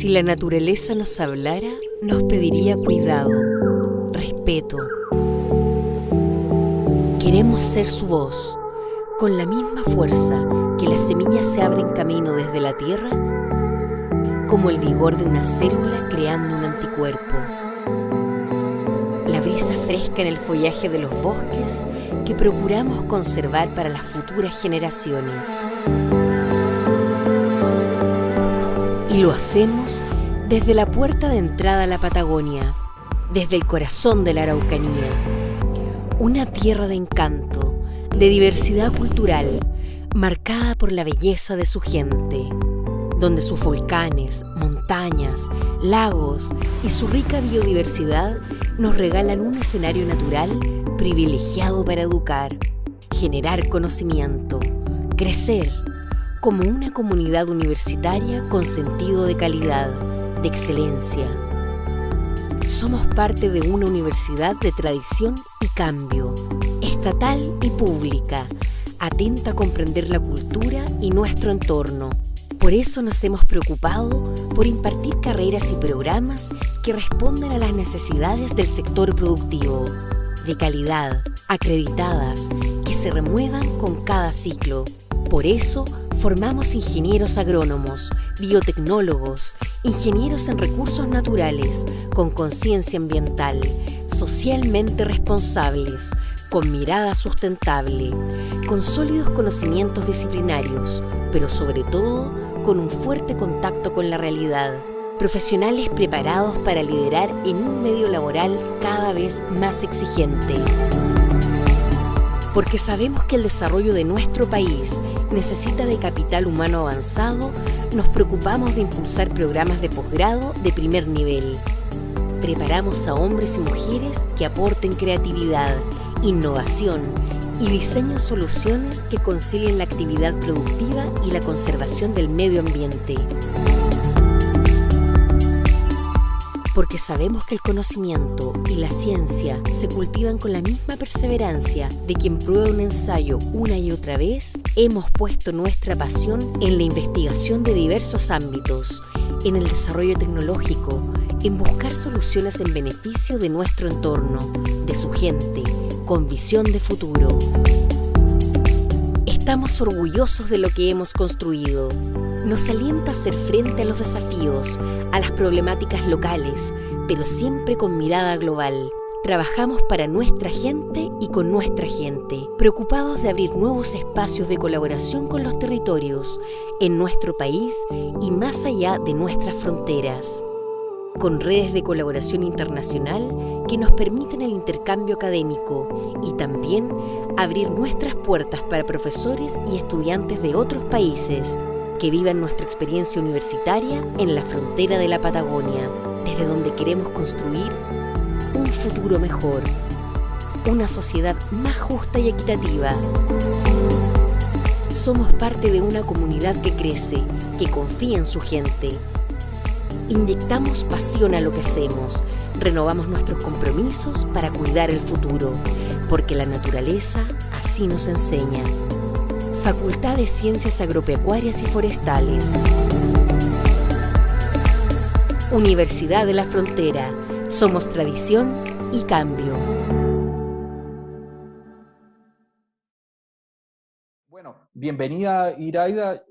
Si la naturaleza nos hablara, nos pediría cuidado, respeto. Queremos ser su voz, con la misma fuerza que las semillas se abren camino desde la tierra, como el vigor de una célula creando un anticuerpo. La brisa fresca en el follaje de los bosques que procuramos conservar para las futuras generaciones. Y lo hacemos desde la puerta de entrada a la Patagonia, desde el corazón de la Araucanía. Una tierra de encanto, de diversidad cultural, marcada por la belleza de su gente, donde sus volcanes, montañas, lagos y su rica biodiversidad nos regalan un escenario natural privilegiado para educar, generar conocimiento, crecer como una comunidad universitaria con sentido de calidad, de excelencia. Somos parte de una universidad de tradición y cambio, estatal y pública, atenta a comprender la cultura y nuestro entorno. Por eso nos hemos preocupado por impartir carreras y programas que respondan a las necesidades del sector productivo, de calidad, acreditadas, que se renuevan con cada ciclo. Por eso formamos ingenieros agrónomos, biotecnólogos, ingenieros en recursos naturales, con conciencia ambiental, socialmente responsables, con mirada sustentable, con sólidos conocimientos disciplinarios, pero sobre todo con un fuerte contacto con la realidad. Profesionales preparados para liderar en un medio laboral cada vez más exigente. Porque sabemos que el desarrollo de nuestro país necesita de capital humano avanzado, nos preocupamos de impulsar programas de posgrado de primer nivel. Preparamos a hombres y mujeres que aporten creatividad, innovación y diseñen soluciones que concilien la actividad productiva y la conservación del medio ambiente. Porque sabemos que el conocimiento y la ciencia se cultivan con la misma perseverancia de quien prueba un ensayo una y otra vez, hemos puesto nuestra pasión en la investigación de diversos ámbitos, en el desarrollo tecnológico, en buscar soluciones en beneficio de nuestro entorno, de su gente, con visión de futuro. Estamos orgullosos de lo que hemos construido. Nos alienta a hacer frente a los desafíos, a las problemáticas locales, pero siempre con mirada global. Trabajamos para nuestra gente y con nuestra gente, preocupados de abrir nuevos espacios de colaboración con los territorios, en nuestro país y más allá de nuestras fronteras. Con redes de colaboración internacional que nos permiten el intercambio académico y también abrir nuestras puertas para profesores y estudiantes de otros países que vivan nuestra experiencia universitaria en la frontera de la Patagonia, desde donde queremos construir un futuro mejor, una sociedad más justa y equitativa. Somos parte de una comunidad que crece, que confía en su gente. Inyectamos pasión a lo que hacemos, renovamos nuestros compromisos para cuidar el futuro, porque la naturaleza así nos enseña. Facultad de Ciencias Agropecuarias y Forestales. Universidad de la Frontera. Somos tradición y cambio. Bueno, bienvenida Iraida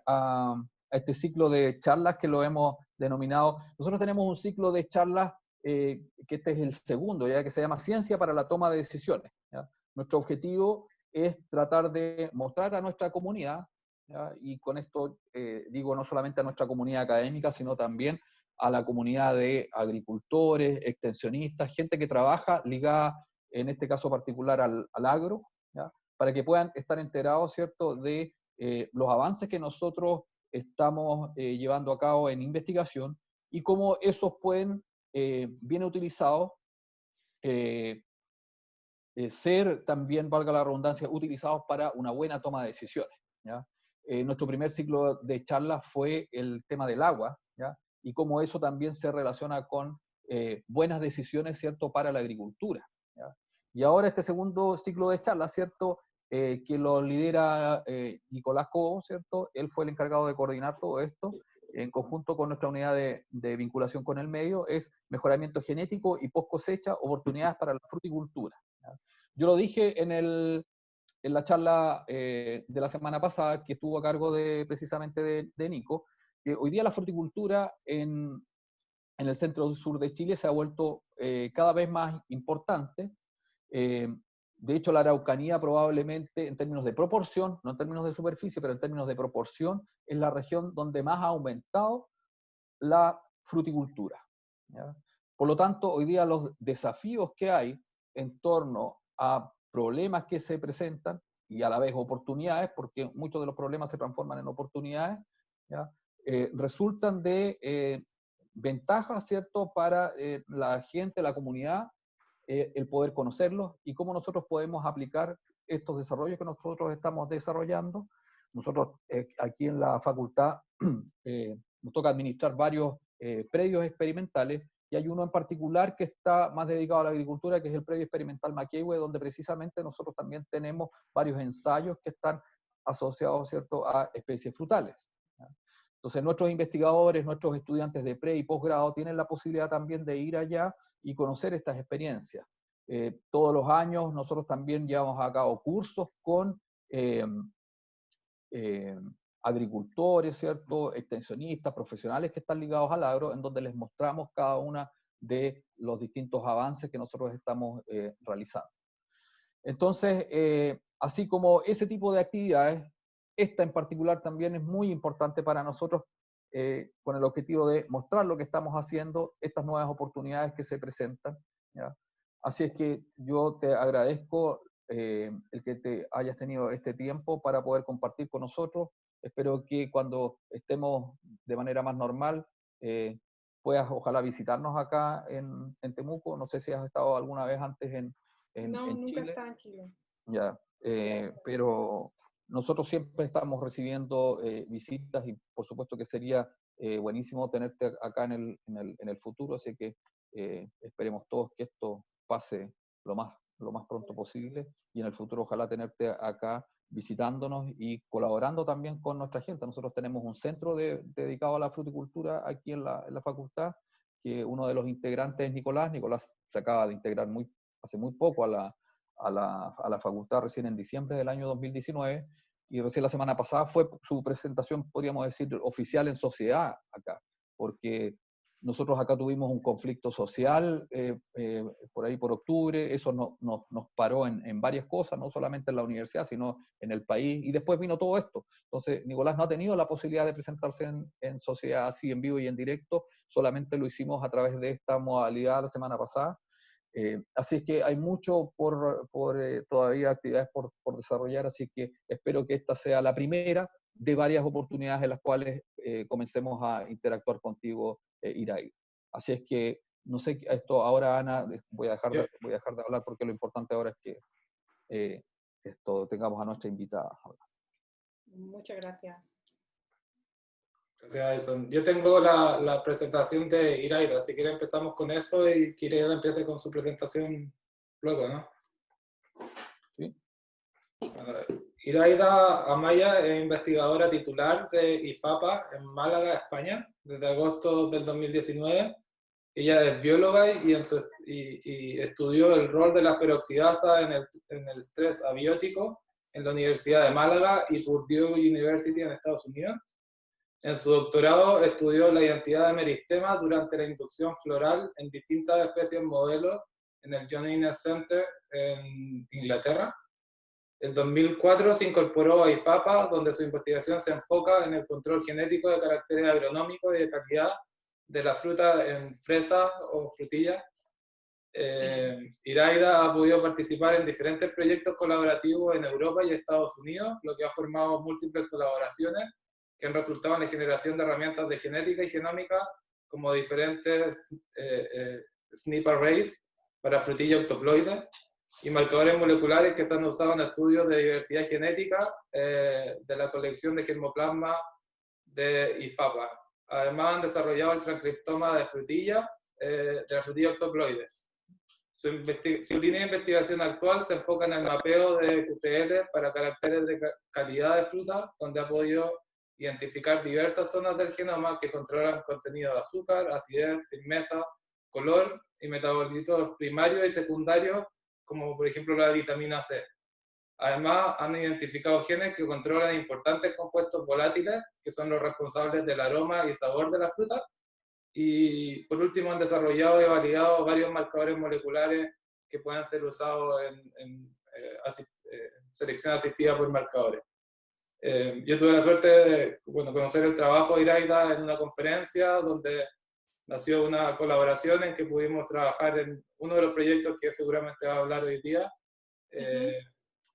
a este ciclo de charlas que lo hemos denominado. Nosotros tenemos un ciclo de charlas que este es el segundo, ya que se llama Ciencia para la Toma de Decisiones. ¿Ya? Nuestro objetivo es tratar de mostrar a nuestra comunidad, ¿ya? Y con esto digo no solamente a nuestra comunidad académica, sino también a la comunidad de agricultores, extensionistas, gente que trabaja ligada, en este caso particular, al agro, ¿ya? Para que puedan estar enterados, ¿cierto?, de los avances que nosotros estamos llevando a cabo en investigación y cómo esos pueden, bien utilizados, ser también, valga la redundancia, utilizados para una buena toma de decisiones, ¿ya? Nuestro primer ciclo de charlas fue el tema del agua, ¿ya? Y cómo eso también se relaciona con buenas decisiones, ¿cierto?, para la agricultura, ¿ya? Y ahora este segundo ciclo de charlas, ¿cierto?, que lo lidera Nicolás Cobo, ¿cierto? Él fue el encargado de coordinar todo esto, en conjunto con nuestra unidad de vinculación con el medio, es mejoramiento genético y post cosecha, oportunidades para la fruticultura. Yo lo dije en la charla de la semana pasada, que estuvo a cargo precisamente de Nico, que hoy día la fruticultura en el centro sur de Chile se ha vuelto cada vez más importante. De hecho, la Araucanía probablemente, en términos de proporción, no en términos de superficie, pero en términos de proporción, es la región donde más ha aumentado la fruticultura, ¿ya? Por lo tanto, hoy día los desafíos que hay en torno a problemas que se presentan y a la vez oportunidades, porque muchos de los problemas se transforman en oportunidades, ¿ya? Resultan de ventajas, ¿cierto?, para la gente, la comunidad, el poder conocerlos y cómo nosotros podemos aplicar estos desarrollos que nosotros estamos desarrollando. Nosotros aquí en la facultad nos toca administrar varios predios experimentales, y hay uno en particular que está más dedicado a la agricultura, que es el predio experimental Maquehue, donde precisamente nosotros también tenemos varios ensayos que están asociados, ¿cierto?, a especies frutales. Entonces nuestros investigadores, nuestros estudiantes de pre y posgrado tienen la posibilidad también de ir allá y conocer estas experiencias. Todos los años nosotros también llevamos a cabo cursos con agricultores, ¿cierto?, extensionistas, profesionales que están ligados al agro, en donde les mostramos cada una de los distintos avances que nosotros estamos realizando. Entonces, así como ese tipo de actividades, esta en particular también es muy importante para nosotros, con el objetivo de mostrar lo que estamos haciendo, estas nuevas oportunidades que se presentan, ¿ya? Así es que yo te agradezco el que te hayas tenido este tiempo para poder compartir con nosotros. Espero que cuando estemos de manera más normal, puedas ojalá visitarnos acá en Temuco. No sé si has estado alguna vez antes en No, Chile. nunca he estado en Chile. Ya, pero nosotros siempre estamos recibiendo visitas, y por supuesto que sería buenísimo tenerte acá en el futuro, así que esperemos todos que esto pase lo más pronto posible, y en el futuro ojalá tenerte acá visitándonos y colaborando también con nuestra gente. Nosotros tenemos un centro dedicado a la fruticultura aquí en la facultad, que uno de los integrantes es Nicolás. Nicolás se acaba de integrar hace muy poco a la facultad, recién en diciembre del año 2019, y recién la semana pasada fue su presentación, podríamos decir, oficial en sociedad acá, porque nosotros acá tuvimos un conflicto social por ahí por octubre. Eso nos paró en varias cosas, no solamente en la universidad, sino en el país, y después vino todo esto. Entonces Nicolás no ha tenido la posibilidad de presentarse en sociedad así en vivo y en directo, solamente lo hicimos a través de esta modalidad la semana pasada. Así es que hay mucho todavía actividades por desarrollar, así que espero que esta sea la primera de varias oportunidades en las cuales comencemos a interactuar contigo, Iraida. Así es que, no sé, esto ahora, Ana, voy a dejar de hablar, porque lo importante ahora es que tengamos a nuestra invitada. Muchas gracias. Gracias, Edson. Yo tengo la presentación de Iraida, si quiere empezamos con eso y que Iraida empiece con su presentación luego, ¿no? Sí. Bueno, Iraida Amaya es investigadora titular de IFAPA en Málaga, España, desde agosto del 2019. Ella es bióloga y estudió el rol de la peroxidasa en el estrés abiótico en la Universidad de Málaga y Purdue University en Estados Unidos. En su doctorado estudió la identidad de meristemas durante la inducción floral en distintas especies modelos en el John Innes Center en Inglaterra. En 2004 se incorporó a IFAPA, donde su investigación se enfoca en el control genético de caracteres agronómicos y de calidad de la fruta en fresa o frutilla. Iraida ha podido participar en diferentes proyectos colaborativos en Europa y Estados Unidos, lo que ha formado múltiples colaboraciones que han resultado en la generación de herramientas de genética y genómica, como diferentes SNP arrays para frutillas octoploides y marcadores moleculares que se han usado en estudios de diversidad genética de la colección de germoplasma de IFAPA. Además han desarrollado el transcriptoma de frutilla, de la frutilla octoploides. Su línea de investigación actual se enfoca en el mapeo de QTL para caracteres de calidad de fruta, donde ha podido identificar diversas zonas del genoma que controlan contenido de azúcar, acidez, firmeza, color y metabolitos primarios y secundarios, como por ejemplo la vitamina C. Además, han identificado genes que controlan importantes compuestos volátiles, que son los responsables del aroma y sabor de la fruta. Y por último, han desarrollado y validado varios marcadores moleculares que pueden ser usados en selección asistida por marcadores. Yo tuve la suerte de conocer el trabajo de Iraida en una conferencia donde nació una colaboración en que pudimos trabajar en uno de los proyectos que seguramente va a hablar hoy día.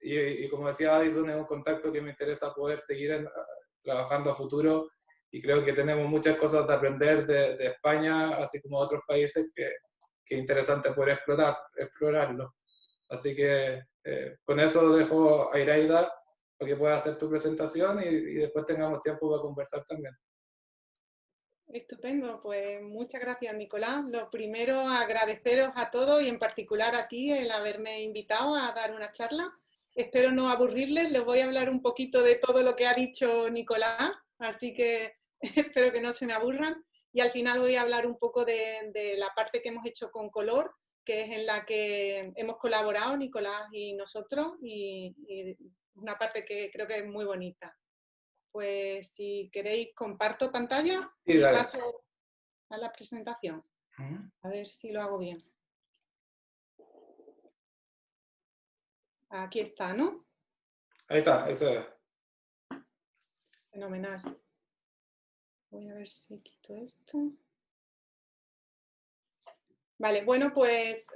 Y como decía Addison, es un contacto que me interesa poder seguir trabajando a futuro, y creo que tenemos muchas cosas de aprender de España, así como de otros países, que es interesante poder explorarlo. Así que con eso dejo a Iraida para que pueda hacer tu presentación y después tengamos tiempo para conversar también. Estupendo, pues muchas gracias, Nicolás. Lo primero, agradeceros a todos y en particular a ti el haberme invitado a dar una charla. Espero no aburrirles, les voy a hablar un poquito de todo lo que ha dicho Nicolás, así que espero que no se me aburran. Y al final voy a hablar un poco de la parte que hemos hecho con Color, que es en la que hemos colaborado Nicolás y nosotros, y una parte que creo que es muy bonita. Pues si queréis comparto pantalla y paso a la presentación. A ver si lo hago bien. Aquí está, ¿no? Ahí está, ese es. Fenomenal. Voy a ver si quito esto. Vale, bueno, pues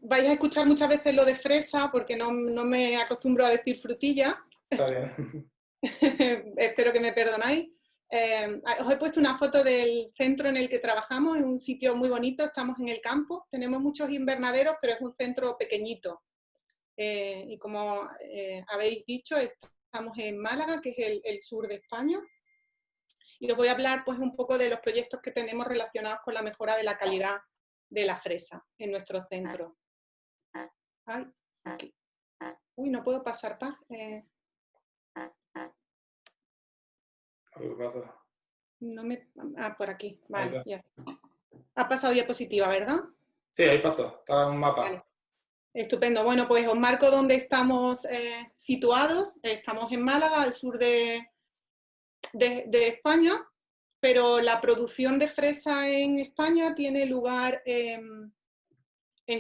vais a escuchar muchas veces lo de fresa porque no me acostumbro a decir frutilla. Está bien. Espero que me perdonáis. Os he puesto una foto del centro en el que trabajamos, es un sitio muy bonito, estamos en el campo, tenemos muchos invernaderos, pero es un centro pequeñito. Y como habéis dicho, estamos en Málaga, que es el sur de España, y os voy a hablar pues un poco de los proyectos que tenemos relacionados con la mejora de la calidad de la fresa en nuestro centro. Ay, aquí. Uy, no puedo pasar ¿Qué pasa? No me... Ah, por aquí, vale, ya. Ha pasado diapositiva, ¿verdad? Sí, ahí pasó, estaba en un mapa. Vale. Estupendo, bueno, pues os marco dónde estamos situados. Estamos en Málaga, al sur de España, pero la producción de fresa en España tiene lugar en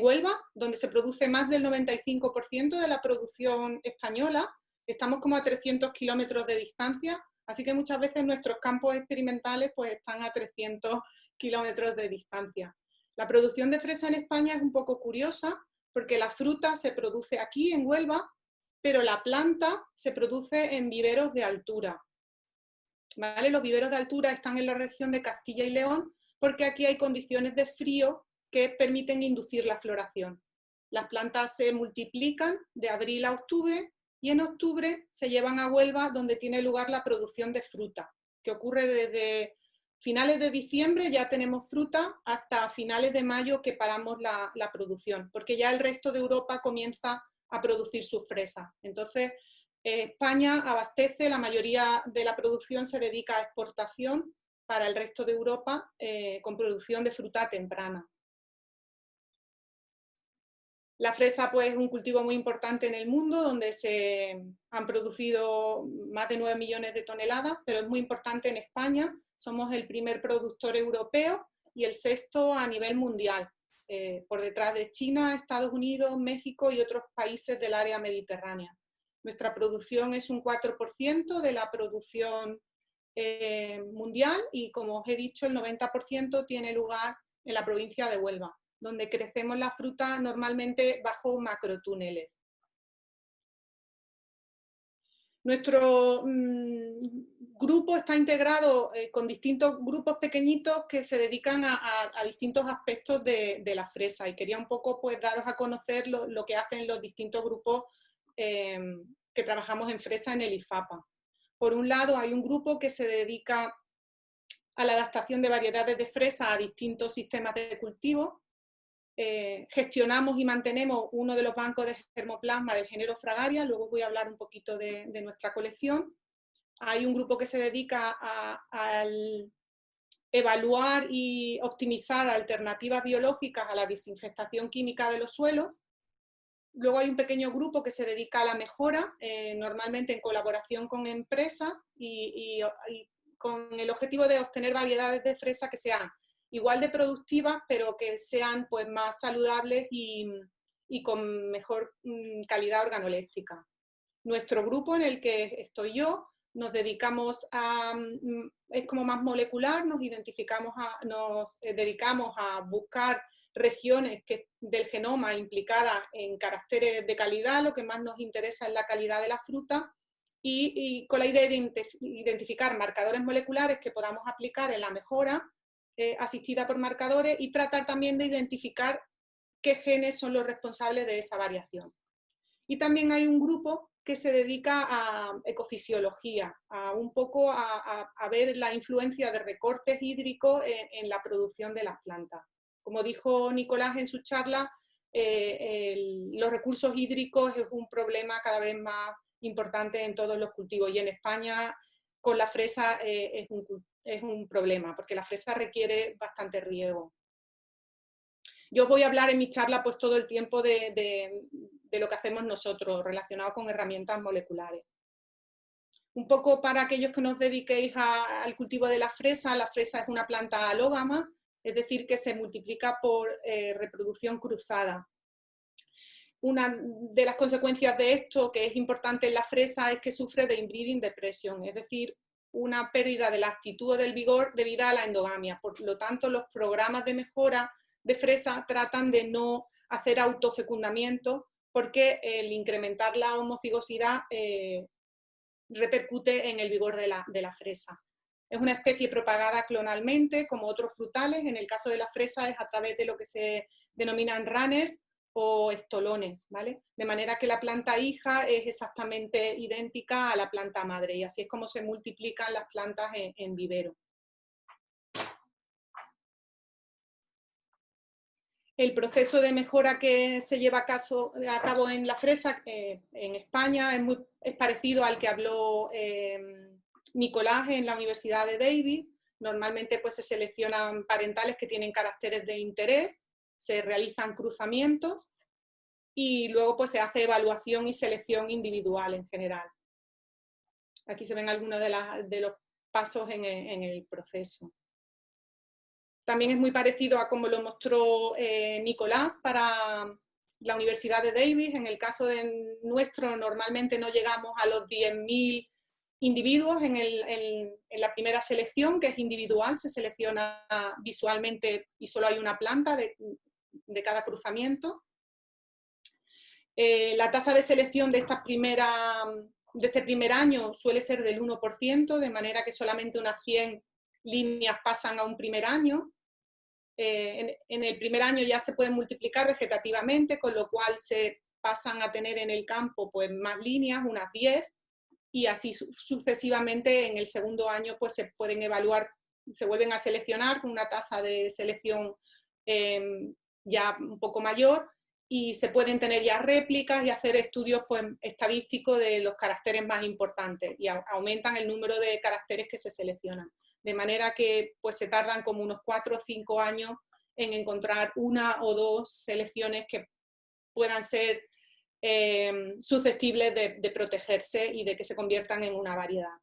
Huelva, donde se produce más del 95% de la producción española. Estamos como a 300 kilómetros de distancia, así que muchas veces nuestros campos experimentales pues están a 300 kilómetros de distancia. La producción de fresa en España es un poco curiosa, porque la fruta se produce aquí en Huelva, pero la planta se produce en viveros de altura. ¿Vale? Los viveros de altura están en la región de Castilla y León, porque aquí hay condiciones de frío que permiten inducir la floración. Las plantas se multiplican de abril a octubre y en octubre se llevan a Huelva, donde tiene lugar la producción de fruta, que ocurre desde finales de diciembre, ya tenemos fruta, hasta finales de mayo que paramos la producción, porque ya el resto de Europa comienza a producir sus fresas. Entonces, España abastece, la mayoría de la producción se dedica a exportación para el resto de Europa con producción de fruta temprana. La fresa pues, es un cultivo muy importante en el mundo, donde se han producido más de 9 millones de toneladas, pero es muy importante en España. Somos el primer productor europeo y el sexto a nivel mundial, por detrás de China, Estados Unidos, México y otros países del área mediterránea. Nuestra producción es un 4% de la producción mundial y, como os he dicho, el 90% tiene lugar en la provincia de Huelva, donde crecemos la fruta normalmente bajo macrotúneles. Nuestro grupo está integrado con distintos grupos pequeñitos que se dedican a distintos aspectos de la fresa, y quería un poco pues, daros a conocer lo que hacen los distintos grupos que trabajamos en fresa en el IFAPA. Por un lado hay un grupo que se dedica a la adaptación de variedades de fresa a distintos sistemas de cultivo. Gestionamos y mantenemos uno de los bancos de germoplasma del género Fragaria, luego voy a hablar un poquito de nuestra colección. hay un grupo que se dedica al evaluar y optimizar alternativas biológicas a la desinfectación química de los suelos. Luego hay un pequeño grupo que se dedica a la mejora, normalmente en colaboración con empresas y con el objetivo de obtener variedades de fresa que sean igual de productivas, pero que sean pues, más saludables y con mejor calidad organoléptica. Nuestro grupo, en el que estoy yo, nos dedicamos es como más molecular, nos dedicamos a buscar regiones del genoma implicadas en caracteres de calidad, lo que más nos interesa es la calidad de la fruta, y con la idea de identificar marcadores moleculares que podamos aplicar en la mejora asistida por marcadores y tratar también de identificar qué genes son los responsables de esa variación. Y también hay un grupo que se dedica a ecofisiología, un poco a ver la influencia de recortes hídricos en la producción de las plantas. Como dijo Nicolás en su charla, los recursos hídricos es un problema cada vez más importante en todos los cultivos, y en España con la fresa es un problema, porque la fresa requiere bastante riego. Yo voy a hablar en mi charla pues todo el tiempo de lo que hacemos nosotros relacionado con herramientas moleculares. Un poco para aquellos que nos dediquéis al cultivo de la fresa es una planta alógama, es decir, que se multiplica por reproducción cruzada. Una de las consecuencias de esto, que es importante en la fresa, es que sufre de inbreeding depression, es decir, una pérdida de la actitud o del vigor debido a la endogamia. Por lo tanto, los programas de mejora de fresa tratan de no hacer autofecundamiento, porque el incrementar la homocigosidad repercute en el vigor de la fresa. Es una especie propagada clonalmente, como otros frutales. En el caso de la fresa es a través de lo que se denominan runners o estolones, ¿vale? De manera que la planta hija es exactamente idéntica a la planta madre, y así es como se multiplican las plantas en vivero. El proceso de mejora que se lleva a cabo en la fresa en España es parecido al que habló Nicolás en la Universidad de Davis. Normalmente pues, se seleccionan parentales que tienen caracteres de interés, se realizan cruzamientos y luego pues, se hace evaluación y selección individual en general. Aquí se ven algunos de los pasos en el proceso. También es muy parecido a como lo mostró Nicolás para la Universidad de Davis. En el caso de nuestro, normalmente no llegamos a los 10.000 individuos en la primera selección, que es individual, se selecciona visualmente y solo hay una planta de cada cruzamiento. La tasa de selección de este primer año suele ser del 1%, de manera que solamente unas 100 líneas pasan a un primer año. En el primer año ya se pueden multiplicar vegetativamente, con lo cual se pasan a tener en el campo pues, más líneas, unas 10, y así sucesivamente en el segundo año pues, se pueden evaluar, se vuelven a seleccionar con una tasa de selección ya un poco mayor, y se pueden tener ya réplicas y hacer estudios pues, estadísticos de los caracteres más importantes, y aumentan el número de caracteres que se seleccionan. De manera que pues, se tardan como unos 4 o 5 años en encontrar una o dos selecciones que puedan ser susceptibles de protegerse y de que se conviertan en una variedad.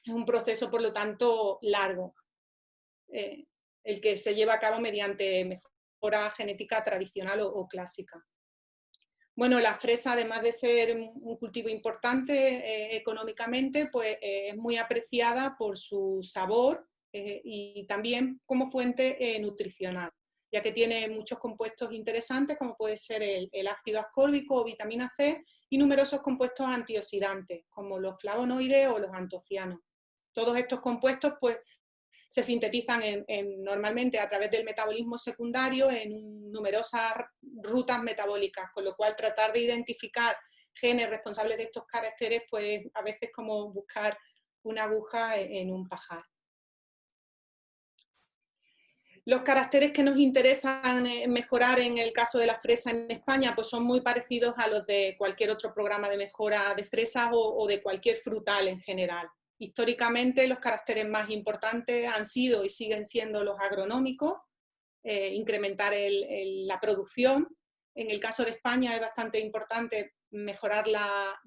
Es un proceso, por lo tanto, largo, el que se lleva a cabo mediante mejora genética tradicional o clásica. Bueno, la fresa, además de ser un cultivo importante económicamente, pues es muy apreciada por su sabor y también como fuente nutricional, ya que tiene muchos compuestos interesantes, como puede ser el ácido ascórbico o vitamina C, y numerosos compuestos antioxidantes, como los flavonoides o los antocianos. Todos estos compuestos, pues, se sintetizan normalmente a través del metabolismo secundario en numerosas rutas metabólicas, con lo cual tratar de identificar genes responsables de estos caracteres, pues a veces es como buscar una aguja en un pajar. Los caracteres que nos interesan mejorar en el caso de la fresa en España pues son muy parecidos a los de cualquier otro programa de mejora de fresas o de cualquier frutal en general. Históricamente los caracteres más importantes han sido y siguen siendo los agronómicos, incrementar la producción. En el caso de España es bastante importante mejorar la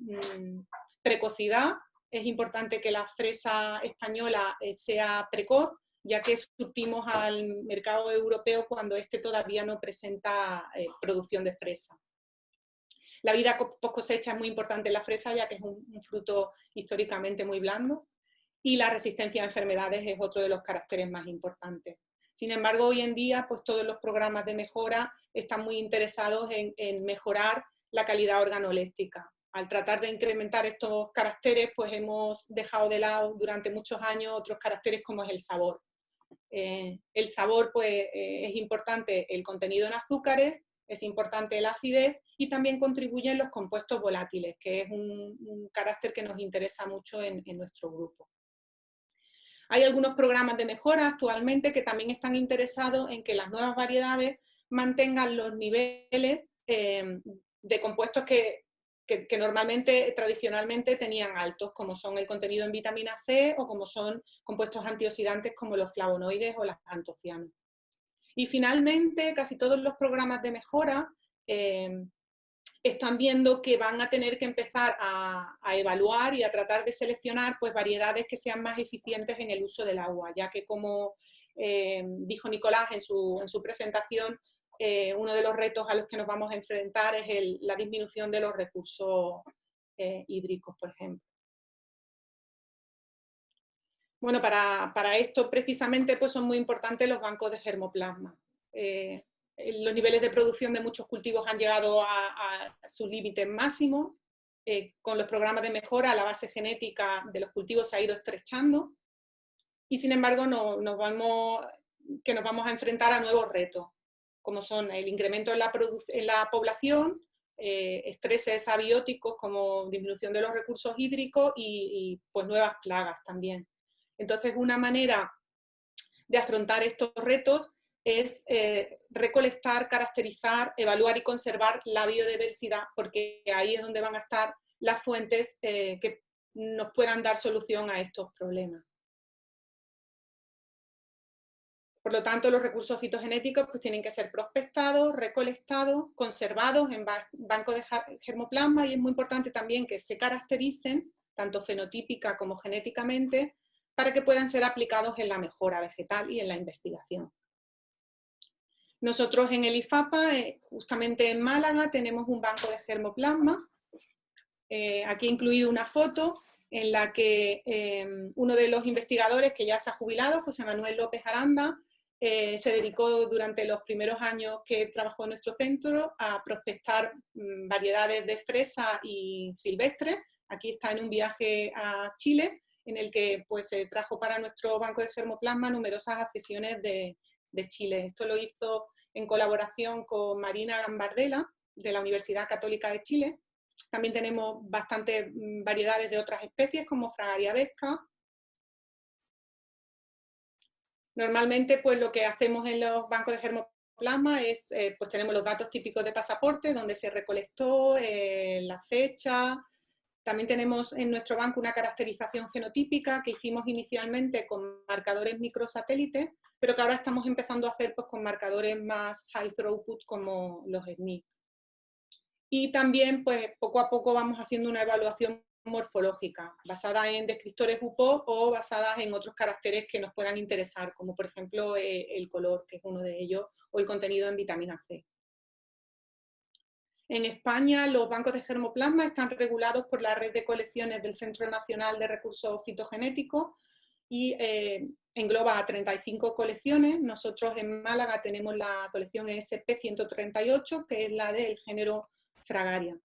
precocidad. Es importante que la fresa española sea precoz, ya que surtimos al mercado europeo cuando este todavía no presenta producción de fresa. La vida post cosecha es muy importante en la fresa, ya que es un fruto históricamente muy blando, y la resistencia a enfermedades es otro de los caracteres más importantes. Sin embargo, hoy en día, pues todos los programas de mejora están muy interesados en mejorar la calidad organoléptica. Al tratar de incrementar estos caracteres, pues hemos dejado de lado durante muchos años otros caracteres como es el sabor. El sabor, pues, es importante el contenido en azúcares, es importante la acidez y también contribuyen los compuestos volátiles, que es un carácter que nos interesa mucho en nuestro grupo. Hay algunos programas de mejora actualmente que también están interesados en que las nuevas variedades mantengan los niveles de compuestos que normalmente, tradicionalmente tenían altos, como son el contenido en vitamina C o como son compuestos antioxidantes como los flavonoides o las antocianos. Y finalmente, casi todos los programas de mejora están viendo que van a tener que empezar a evaluar y a tratar de seleccionar pues, variedades que sean más eficientes en el uso del agua, ya que como dijo Nicolás en su presentación, uno de los retos a los que nos vamos a enfrentar es la disminución de los recursos hídricos, por ejemplo. Bueno, para esto precisamente pues, son muy importantes los bancos de germoplasma. Los niveles de producción de muchos cultivos han llegado a sus límites máximos. Con los programas de mejora, la base genética de los cultivos se ha ido estrechando y sin embargo nos vamos a enfrentar a nuevos retos, como son el incremento en la población, estreses abióticos como disminución de los recursos hídricos y pues nuevas plagas también. Entonces, una manera de afrontar estos retos es recolectar, caracterizar, evaluar y conservar la biodiversidad, porque ahí es donde van a estar las fuentes que nos puedan dar solución a estos problemas. Por lo tanto, los recursos fitogenéticos pues, tienen que ser prospectados, recolectados, conservados en bancos de germoplasma, y es muy importante también que se caractericen, tanto fenotípica como genéticamente, para que puedan ser aplicados en la mejora vegetal y en la investigación. Nosotros en el IFAPA, justamente en Málaga, tenemos un banco de germoplasma. Aquí he incluido una foto en la que uno de los investigadores que ya se ha jubilado, José Manuel López Aranda, se dedicó durante los primeros años que trabajó en nuestro centro a prospectar variedades de fresa y silvestres. Aquí está en un viaje a Chile, en el que pues, se trajo para nuestro banco de germoplasma numerosas accesiones de Chile. Esto lo hizo en colaboración con Marina Gambardella, de la Universidad Católica de Chile. También tenemos bastantes variedades de otras especies, como Fragaria vesca. Normalmente, pues lo que hacemos en los bancos de germoplasma es, pues tenemos los datos típicos de pasaporte, donde se recolectó, la fecha. También tenemos en nuestro banco una caracterización genotípica que hicimos inicialmente con marcadores microsatélites, pero que ahora estamos empezando a hacer pues, con marcadores más high throughput como los SNPs. Y también pues, poco a poco vamos haciendo una evaluación morfológica, basada en descriptores UPO o basadas en otros caracteres que nos puedan interesar, como por ejemplo el color, que es uno de ellos, o el contenido en vitamina C. En España, los bancos de germoplasma están regulados por la red de colecciones del Centro Nacional de Recursos Fitogenéticos y engloba a 35 colecciones. Nosotros en Málaga tenemos la colección ESP 138, que es la del género Fragaria.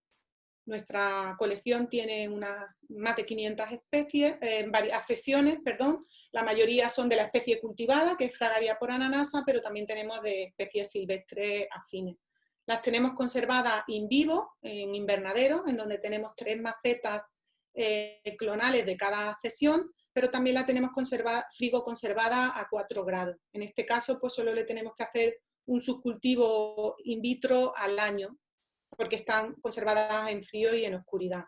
Nuestra colección tiene más de 500 especies, accesiones, perdón. La mayoría son de la especie cultivada, que es Fragaria por ananasa, pero también tenemos de especies silvestres afines. Las tenemos conservadas in vivo, en invernadero, en donde tenemos 3 macetas clonales de cada accesión, pero también la tenemos frigo conservada a 4 grados. En este caso, pues solo le tenemos que hacer un subcultivo in vitro al año, porque están conservadas en frío y en oscuridad.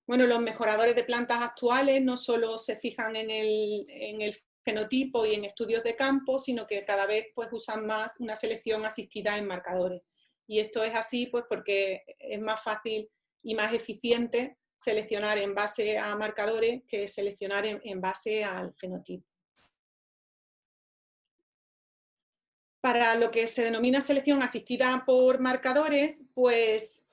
Bueno, los mejoradores de plantas actuales no solo se fijan en el fenotipo y en estudios de campo, sino que cada vez pues, usan más una selección asistida en marcadores. Y esto es así pues, porque es más fácil y más eficiente seleccionar en base a marcadores que seleccionar en base al fenotipo. Para lo que se denomina selección asistida por marcadores, pues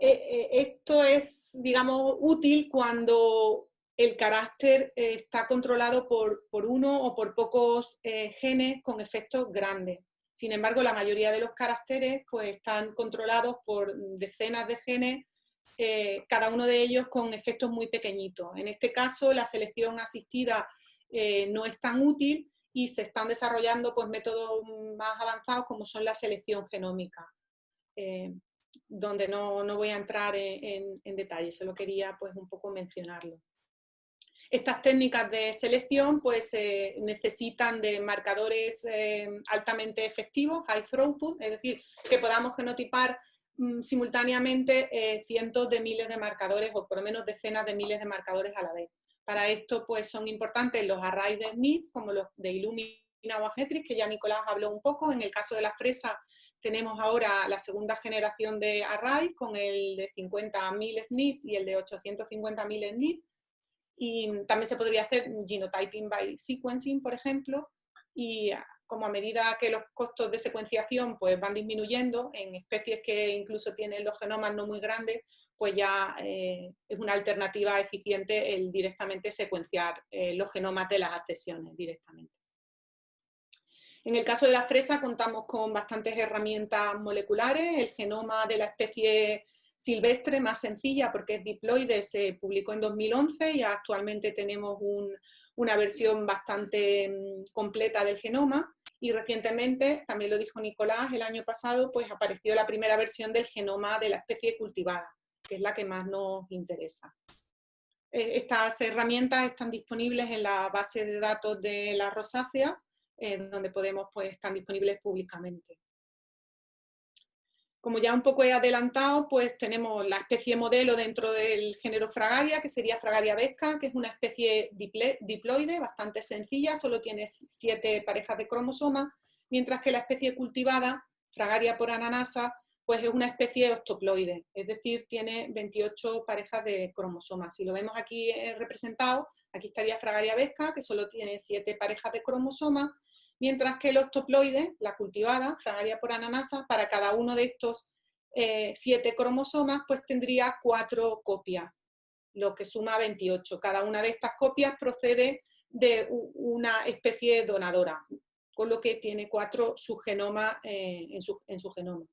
esto es, digamos, útil cuando el carácter está controlado por uno o por pocos genes con efectos grandes. Sin embargo, la mayoría de los caracteres pues, están controlados por decenas de genes, cada uno de ellos con efectos muy pequeñitos. En este caso, la selección asistida no es tan útil y se están desarrollando pues, métodos más avanzados como son la selección genómica, donde no voy a entrar en detalle, solo quería pues, un poco mencionarlo. Estas técnicas de selección pues, necesitan de marcadores altamente efectivos, high throughput, es decir, que podamos genotipar simultáneamente cientos de miles de marcadores o por lo menos decenas de miles de marcadores a la vez. Para esto pues, son importantes los arrays de Smith, como los de Illumina o Affmetrix, que ya Nicolás habló un poco. En el caso de la fresa tenemos ahora la segunda generación de array con el de 50.000 SNPs y el de 850.000 SNPs. Y también se podría hacer genotyping by sequencing, por ejemplo, y como a medida que los costos de secuenciación pues, van disminuyendo en especies que incluso tienen los genomas no muy grandes, pues ya es una alternativa eficiente el directamente secuenciar los genomas de las accesiones directamente. En el caso de la fresa contamos con bastantes herramientas moleculares. El genoma de la especie silvestre más sencilla, porque es diploide, se publicó en 2011 y actualmente tenemos una versión bastante completa del genoma. Y recientemente, también lo dijo Nicolás, el año pasado pues apareció la primera versión del genoma de la especie cultivada, que es la que más nos interesa. Estas herramientas están disponibles en la base de datos de las rosáceas, donde podemos, pues, están disponibles públicamente. Como ya un poco he adelantado, pues tenemos la especie modelo dentro del género Fragaria, que sería Fragaria vesca, que es una especie diploide, bastante sencilla, solo tiene 7 parejas de cromosomas, mientras que la especie cultivada, Fragaria porananasa, pues es una especie octoploide, es decir, tiene 28 parejas de cromosomas. Si lo vemos aquí representado, aquí estaría Fragaria vesca, que solo tiene 7 parejas de cromosomas, mientras que el octoploide, la cultivada, Fragaria porananasa, para cada uno de estos 7 cromosomas, pues tendría 4 copias, lo que suma 28. Cada una de estas copias procede de una especie donadora, con lo que tiene 4 subgenomas en su genoma.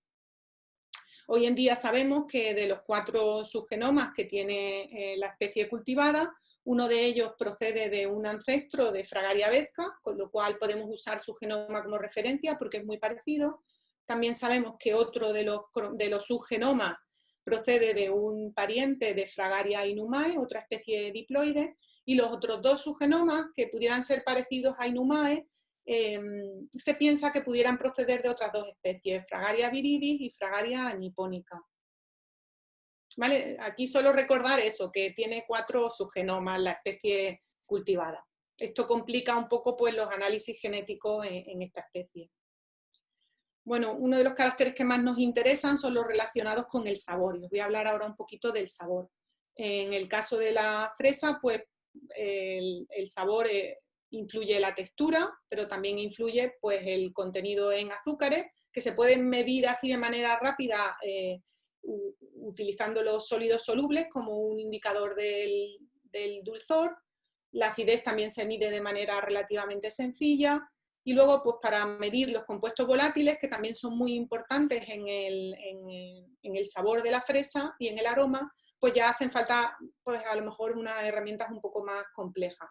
Hoy en día sabemos que de los 4 subgenomas que tiene la especie cultivada, uno de ellos procede de un ancestro de Fragaria vesca, con lo cual podemos usar su genoma como referencia porque es muy parecido. También sabemos que otro de los subgenomas procede de un pariente de Fragaria inumae, otra especie diploide, y los otros 2 subgenomas que pudieran ser parecidos a inumae, se piensa que pudieran proceder de otras 2 especies, Fragaria viridis y Fragaria niponica. ¿Vale? Aquí solo recordar eso, que tiene 4 subgenomas la especie cultivada. Esto complica un poco pues, los análisis genéticos en esta especie. Bueno, uno de los caracteres que más nos interesan son los relacionados con el sabor. Y os voy a hablar ahora un poquito del sabor. En el caso de la fresa, pues el sabor influye la textura, pero también influye pues, el contenido en azúcares, que se pueden medir así de manera rápida utilizando los sólidos solubles como un indicador del dulzor. La acidez también se mide de manera relativamente sencilla. Y luego, pues para medir los compuestos volátiles, que también son muy importantes en el sabor de la fresa y en el aroma, pues ya hacen falta, pues a lo mejor unas herramientas un poco más complejas.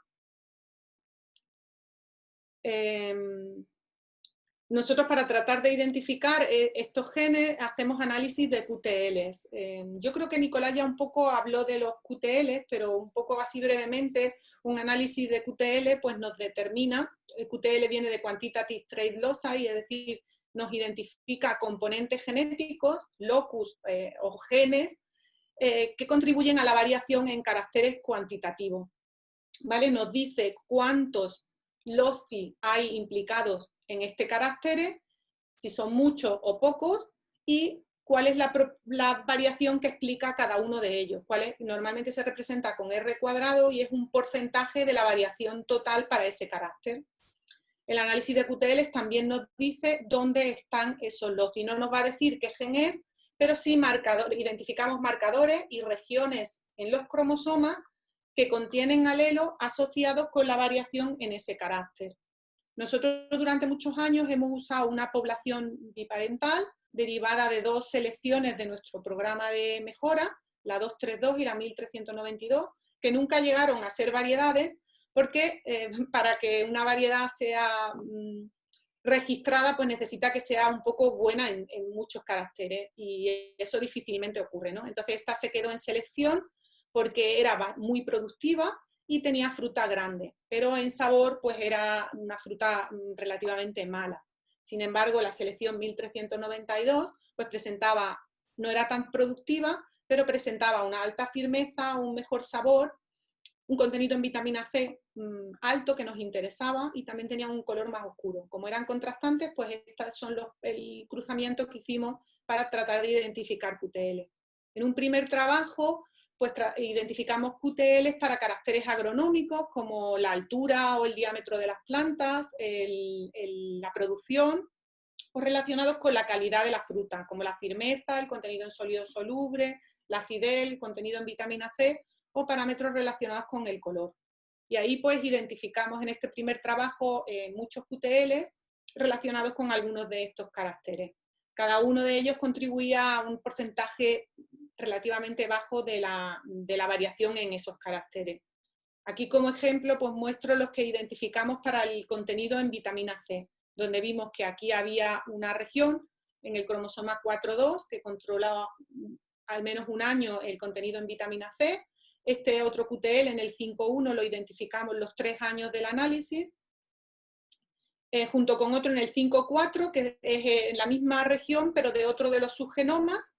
Nosotros para tratar de identificar estos genes hacemos análisis de QTLs. Yo creo que Nicolás ya un poco habló de los QTLs, pero un poco así brevemente, un análisis de QTL pues nos determina, el QTL viene de Quantitative Trait Loci, es decir, nos identifica componentes genéticos, locus o genes, que contribuyen a la variación en caracteres cuantitativos. ¿Vale? Nos dice cuántos loci hay implicados en este carácter, si son muchos o pocos, y cuál es la variación que explica cada uno de ellos. Normalmente se representa con R cuadrado y es un porcentaje de la variación total para ese carácter. El análisis de QTLs también nos dice dónde están esos loci. No nos va a decir qué gen es, pero sí identificamos marcadores y regiones en los cromosomas que contienen alelos asociados con la variación en ese carácter. Nosotros durante muchos años hemos usado una población biparental derivada de 2 selecciones de nuestro programa de mejora, la 232 y la 1392, que nunca llegaron a ser variedades, porque para que una variedad sea registrada, pues necesita que sea un poco buena en muchos caracteres, y eso difícilmente ocurre, ¿no? Entonces esta se quedó en selección porque era muy productiva y tenía fruta grande, pero en sabor pues era una fruta relativamente mala. Sin embargo, la selección 1392 pues no era tan productiva, pero presentaba una alta firmeza, un mejor sabor, un contenido en vitamina C alto que nos interesaba, y también tenía un color más oscuro. Como eran contrastantes, pues estos son el cruzamiento que hicimos para tratar de identificar QTL. En un primer trabajo, pues identificamos QTLs para caracteres agronómicos como la altura o el diámetro de las plantas, la producción, o relacionados con la calidad de la fruta, como la firmeza, el contenido en sólido soluble, la acidez, el contenido en vitamina C, o parámetros relacionados con el color. Y ahí pues identificamos en este primer trabajo muchos QTLs relacionados con algunos de estos caracteres. Cada uno de ellos contribuía a un porcentaje relativamente bajo de la variación en esos caracteres. Aquí como ejemplo pues muestro los que identificamos para el contenido en vitamina C, donde vimos que aquí había una región en el cromosoma 4.2 que controlaba al menos un año el contenido en vitamina C. Este otro QTL en el 5.1 lo identificamos los 3 años del análisis, junto con otro en el 5.4, que es en la misma región, pero de otro de los subgenomas.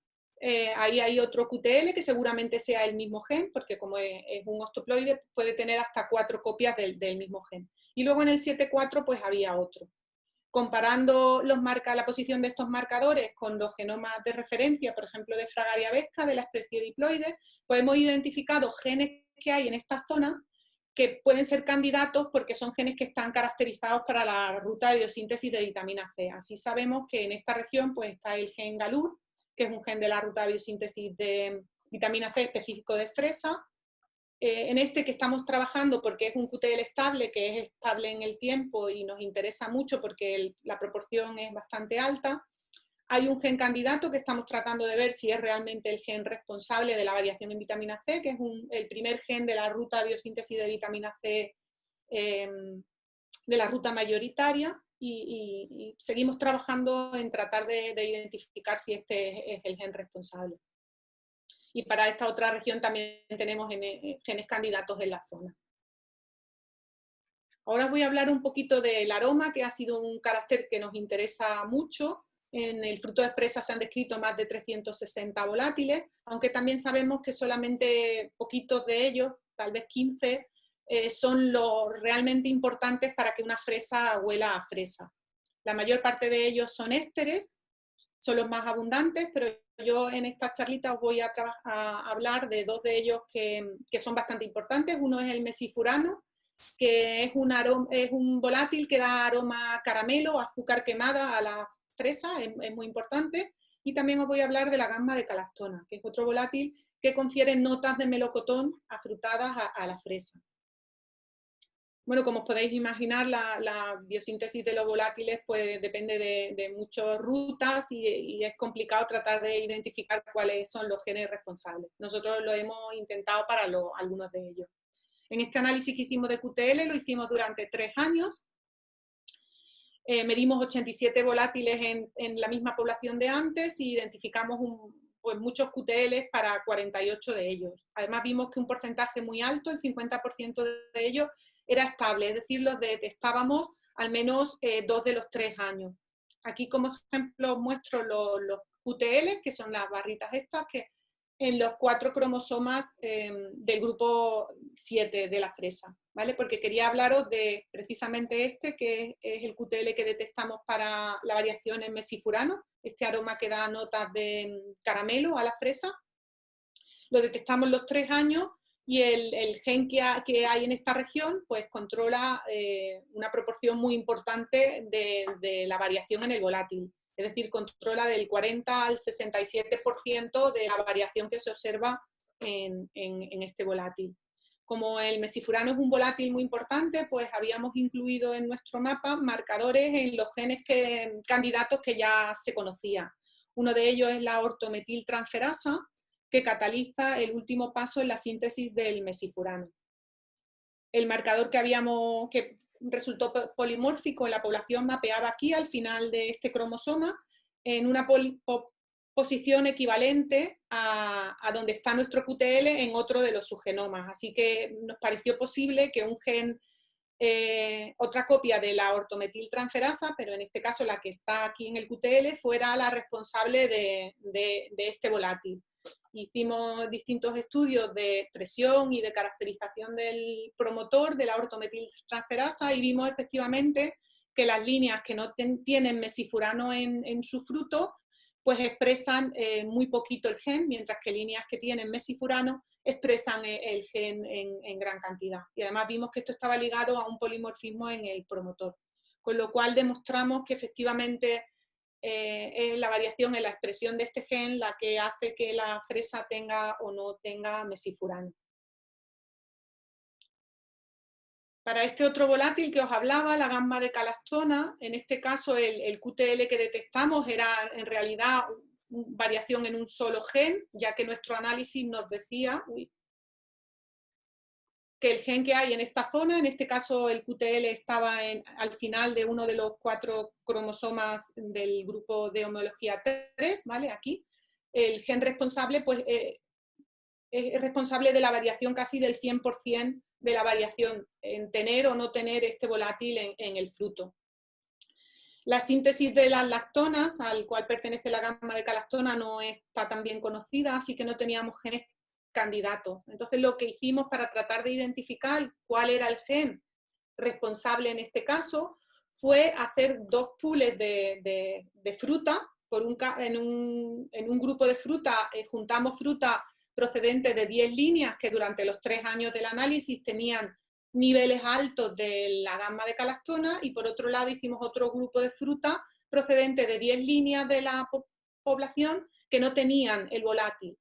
Ahí hay otro QTL que seguramente sea el mismo gen, porque como es un haploide, puede tener hasta 4 copias del mismo gen. Y luego en el 7.4 pues había otro. Comparando la posición de estos marcadores con los genomas de referencia, por ejemplo de Fragaria vesca, de la especie Diploides, pues hemos identificado genes que hay en esta zona que pueden ser candidatos porque son genes que están caracterizados para la ruta de biosíntesis de vitamina C. Así sabemos que en esta región pues está el gen GALUR, que es un gen de la ruta de biosíntesis de vitamina C específico de fresa. En este que estamos trabajando, porque es un QTL estable, que es estable en el tiempo y nos interesa mucho porque la proporción es bastante alta, hay un gen candidato que estamos tratando de ver si es realmente el gen responsable de la variación en vitamina C, que es el primer gen de la ruta de biosíntesis de vitamina C de la ruta mayoritaria, y seguimos trabajando en tratar de identificar si este es el gen responsable. Y para esta otra región también tenemos genes candidatos en la zona. Ahora os voy a hablar un poquito del aroma, que ha sido un carácter que nos interesa mucho. En el fruto de fresa se han descrito más de 360 volátiles, aunque también sabemos que solamente poquitos de ellos, tal vez 15, son los realmente importantes para que una fresa huela a fresa. La mayor parte de ellos son ésteres, son los más abundantes, pero yo en esta charlita os voy a hablar de 2 de ellos que son bastante importantes. Uno es el mesifurano, que es un volátil que da aroma a caramelo, azúcar quemada a la fresa, es muy importante. Y también os voy a hablar de la gamma de calactona, que es otro volátil que confiere notas de melocotón afrutadas a la fresa. Bueno, como os podéis imaginar, la biosíntesis de los volátiles pues, depende de muchas rutas y es complicado tratar de identificar cuáles son los genes responsables. Nosotros lo hemos intentado para algunos de ellos. En este análisis que hicimos de QTL lo hicimos durante 3 años. Medimos 87 volátiles en la misma población de antes y identificamos pues muchos QTLs para 48 de ellos. Además vimos que un porcentaje muy alto, el 50% de ellos, era estable, es decir, los detectábamos al menos 2 de los 3 años. Aquí como ejemplo os muestro los QTLs, que son las barritas estas, que en los 4 cromosomas del grupo 7 de la fresa, ¿vale? Porque quería hablaros de precisamente este, que es el QTL que detectamos para la variación en mesifurano, este aroma que da notas de caramelo a la fresa. Lo detectamos los 3 años y el gen que hay en esta región pues controla una proporción muy importante de la variación en el volátil. Es decir, controla del 40 al 67% de la variación que se observa en este volátil. Como el mesifurano es un volátil muy importante, pues habíamos incluido en nuestro mapa marcadores en los genes candidatos que ya se conocían. Uno de ellos es la ortometiltransferasa, que cataliza el último paso en la síntesis del mesifurano. El marcador que resultó polimórfico en la población mapeaba aquí al final de este cromosoma en una posición equivalente a donde está nuestro QTL en otro de los subgenomas. Así que nos pareció posible que un gen, otra copia de la ortometiltransferasa, pero en este caso la que está aquí en el QTL, fuera la responsable de este volátil. Hicimos distintos estudios de expresión y de caracterización del promotor de la ortometiltransferasa y vimos efectivamente que las líneas que no tienen mesifurano en su fruto pues expresan muy poquito el gen, mientras que líneas que tienen mesifurano expresan el gen en gran cantidad. Y además vimos que esto estaba ligado a un polimorfismo en el promotor, con lo cual demostramos que efectivamente es la variación en la expresión de este gen la que hace que la fresa tenga o no tenga mesifurano. Para este otro volátil que os hablaba, la gamma de calastona, en este caso el QTL que detectamos era en realidad variación en un solo gen, ya que nuestro análisis nos decía que el gen que hay en esta zona, en este caso el QTL estaba al final de uno de los 4 cromosomas del grupo de homología 3, ¿vale? Aquí, el gen responsable pues, es responsable de la variación casi del 100% de la variación en tener o no tener este volátil en el fruto. La síntesis de las lactonas, al cual pertenece la gamma de calastona, no está tan bien conocida, así que no teníamos genes candidatos. Entonces lo que hicimos para tratar de identificar cuál era el gen responsable en este caso fue hacer 2 pools de fruta. En un grupo de fruta juntamos fruta procedente de 10 líneas que durante los 3 años del análisis tenían niveles altos de la gamma de calastona, y por otro lado hicimos otro grupo de fruta procedente de 10 líneas de la población que no tenían el volátil.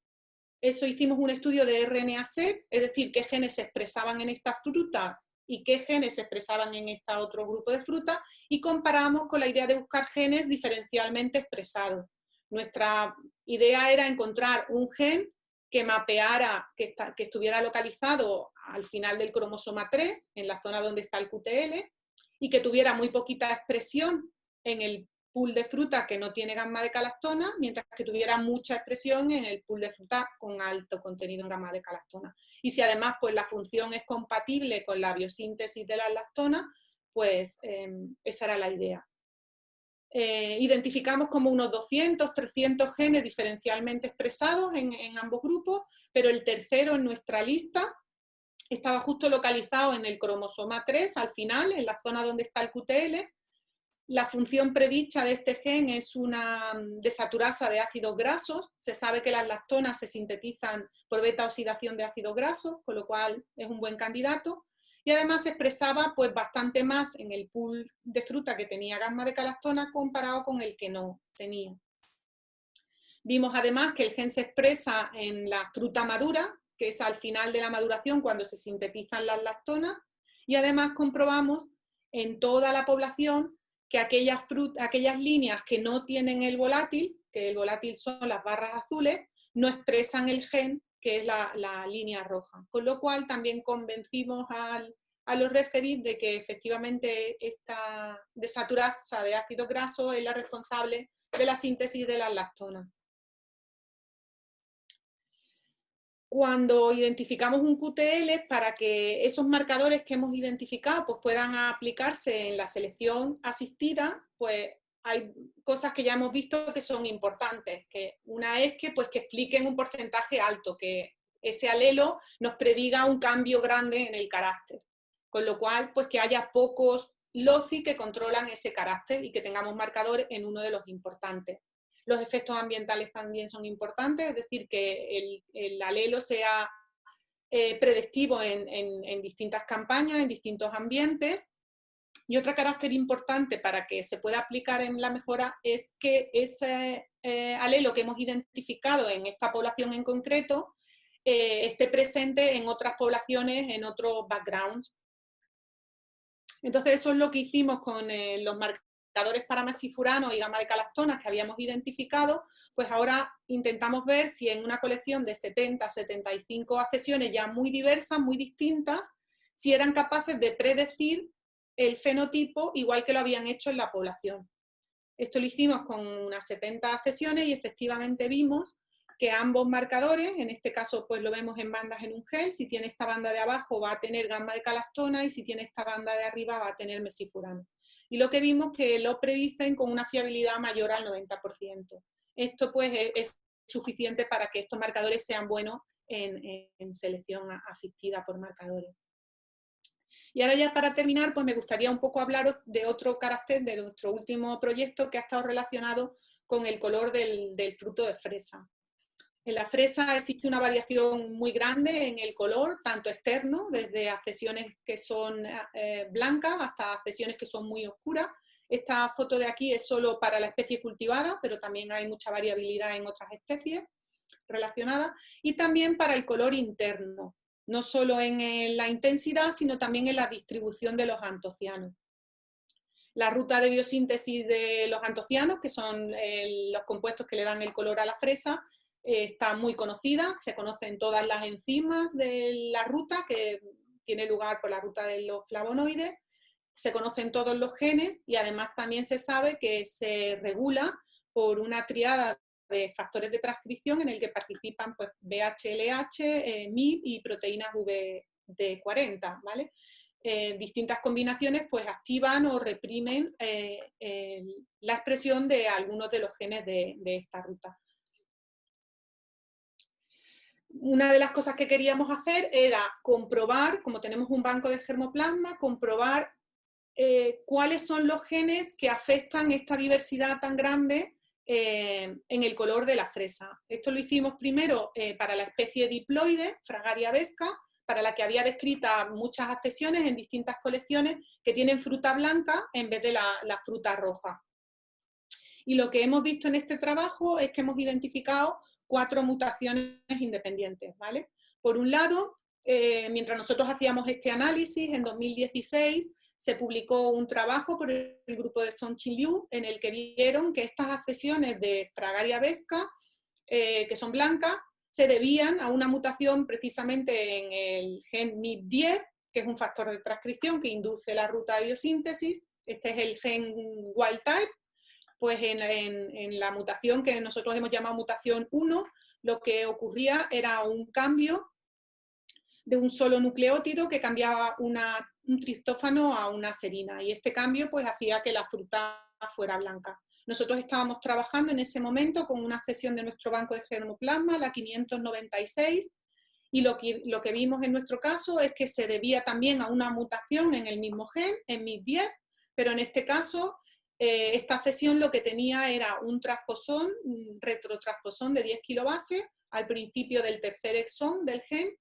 Eso hicimos un estudio de RNA-seq, es decir, qué genes se expresaban en estas frutas y qué genes se expresaban en este otro grupo de fruta, y comparamos con la idea de buscar genes diferencialmente expresados. Nuestra idea era encontrar un gen que mapeara, que estuviera localizado al final del cromosoma 3, en la zona donde está el QTL, y que tuviera muy poquita expresión en el pool de fruta que no tiene gamma de calastona, mientras que tuviera mucha expresión en el pool de fruta con alto contenido en gamma de calastona. Y si además pues, la función es compatible con la biosíntesis de las lactonas, pues esa era la idea. Identificamos como unos 200, 300 genes diferencialmente expresados en ambos grupos, pero el tercero en nuestra lista estaba justo localizado en el cromosoma 3, al final, en la zona donde está el QTL. La función predicha de este gen es una desaturasa de ácidos grasos. Se sabe que las lactonas se sintetizan por beta-oxidación de ácidos grasos, con lo cual es un buen candidato. Y además se expresaba pues, bastante más en el pool de fruta que tenía gamma de calastona comparado con el que no tenía. Vimos además que el gen se expresa en la fruta madura, que es al final de la maduración cuando se sintetizan las lactonas, y además comprobamos en toda la población que aquellas líneas que no tienen el volátil, que el volátil son las barras azules, no expresan el gen, que es la línea roja. Con lo cual también convencimos a los referís de que efectivamente esta desaturasa de ácido graso es la responsable de la síntesis de las lactonas. Cuando identificamos un QTL, para que esos marcadores que hemos identificado pues, puedan aplicarse en la selección asistida, pues hay cosas que ya hemos visto que son importantes. Que una es que, pues, que expliquen un porcentaje alto, que ese alelo nos prediga un cambio grande en el carácter. Con lo cual, pues que haya pocos LOCI que controlan ese carácter y que tengamos marcadores en uno de los importantes. Los efectos ambientales también son importantes, es decir, que el alelo sea predictivo en distintas campañas, en distintos ambientes. Y otro carácter importante para que se pueda aplicar en la mejora es que ese alelo que hemos identificado en esta población en concreto esté presente en otras poblaciones, en otros backgrounds. Entonces eso es lo que hicimos con los marcadores para mesifurano y gama de calactonas que habíamos identificado. Pues ahora intentamos ver si en una colección de 70, 75 accesiones ya muy diversas, muy distintas, si eran capaces de predecir el fenotipo igual que lo habían hecho en la población. Esto lo hicimos con unas 70 accesiones y efectivamente vimos que ambos marcadores, en este caso pues lo vemos en bandas en un gel, si tiene esta banda de abajo va a tener gamma de calactona y si tiene esta banda de arriba va a tener mesifurano. Y lo que vimos que lo predicen con una fiabilidad mayor al 90%. Esto pues es suficiente para que estos marcadores sean buenos en selección asistida por marcadores. Y ahora ya para terminar, pues me gustaría un poco hablaros de otro carácter de nuestro último proyecto que ha estado relacionado con el color del fruto de fresa. En la fresa existe una variación muy grande en el color, tanto externo, desde accesiones que son blancas hasta accesiones que son muy oscuras. Esta foto de aquí es solo para la especie cultivada, pero también hay mucha variabilidad en otras especies relacionadas. Y también para el color interno, no solo en la intensidad, sino también en la distribución de los antocianos. La ruta de biosíntesis de los antocianos, que son los compuestos que le dan el color a la fresa, está muy conocida, se conocen todas las enzimas de la ruta, que tiene lugar por la ruta de los flavonoides, se conocen todos los genes y además también se sabe que se regula por una triada de factores de transcripción en el que participan pues, BHLH, MIB y proteínas VD40, ¿vale? Distintas combinaciones pues activan o reprimen la expresión de algunos de los genes de esta ruta. Una de las cosas que queríamos hacer era comprobar, como tenemos un banco de germoplasma, comprobar cuáles son los genes que afectan esta diversidad tan grande en el color de la fresa. Esto lo hicimos primero para la especie diploide, Fragaria vesca, para la que había descrita muchas accesiones en distintas colecciones que tienen fruta blanca en vez de la fruta roja. Y lo que hemos visto en este trabajo es que hemos identificado 4 mutaciones independientes, ¿vale? Por un lado, mientras nosotros hacíamos este análisis, en 2016 se publicó un trabajo por el grupo de Song-Chin Liu en el que vieron que estas accesiones de Fragaria vesca, que son blancas, se debían a una mutación precisamente en el gen MIB10, que es un factor de transcripción que induce la ruta de biosíntesis. Este es el gen wild type. Pues en la mutación que nosotros hemos llamado mutación 1, lo que ocurría era un cambio de un solo nucleótido que cambiaba un triptófano a una serina, y este cambio pues hacía que la fruta fuera blanca. Nosotros estábamos trabajando en ese momento con una accesión de nuestro banco de germoplasma, la 596, y lo que vimos en nuestro caso es que se debía también a una mutación en el mismo gen, en MIB10, pero en este caso esta accesión lo que tenía era un transposón, un retrotransposón de 10 kilobases al principio del tercer exón del gen,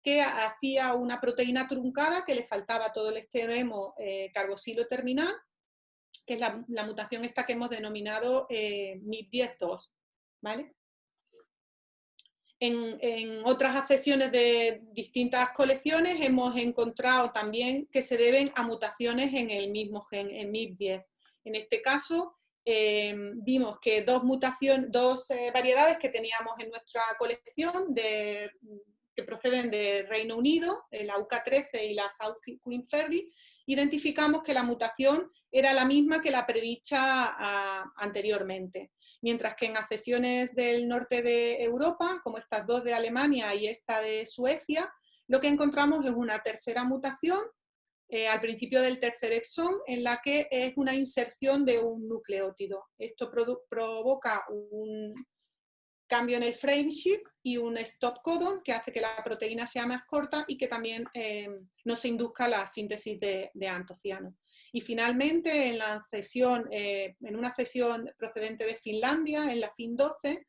que hacía una proteína truncada que le faltaba todo el extremo carboxilo terminal, que es la mutación esta que hemos denominado MIB10-2, ¿vale? En otras accesiones de distintas colecciones hemos encontrado también que se deben a mutaciones en el mismo gen, en MIB10. En este caso, vimos que dos variedades que teníamos en nuestra colección que proceden de Reino Unido, la UK13 y la South Queen Ferry, identificamos que la mutación era la misma que la predicha anteriormente. Mientras que en accesiones del norte de Europa, como estas dos de Alemania y esta de Suecia, lo que encontramos es una tercera mutación al principio del tercer exón, en la que es una inserción de un nucleótido. Esto provoca un cambio en el frameshift y un stop codon que hace que la proteína sea más corta y que también no se induzca la síntesis de antocianos. Y finalmente, en una cesión procedente de Finlandia, en la FIN12,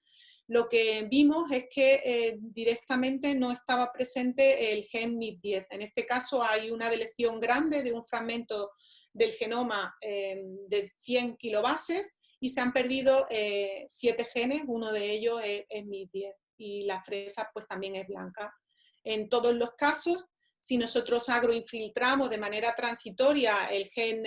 lo que vimos es que directamente no estaba presente el gen MIP10. En este caso hay una deleción grande de un fragmento del genoma de 100 kilobases y se han perdido 7 genes, uno de ellos es MIP10 y la fresa pues también es blanca. En todos los casos, si nosotros agroinfiltramos de manera transitoria el gen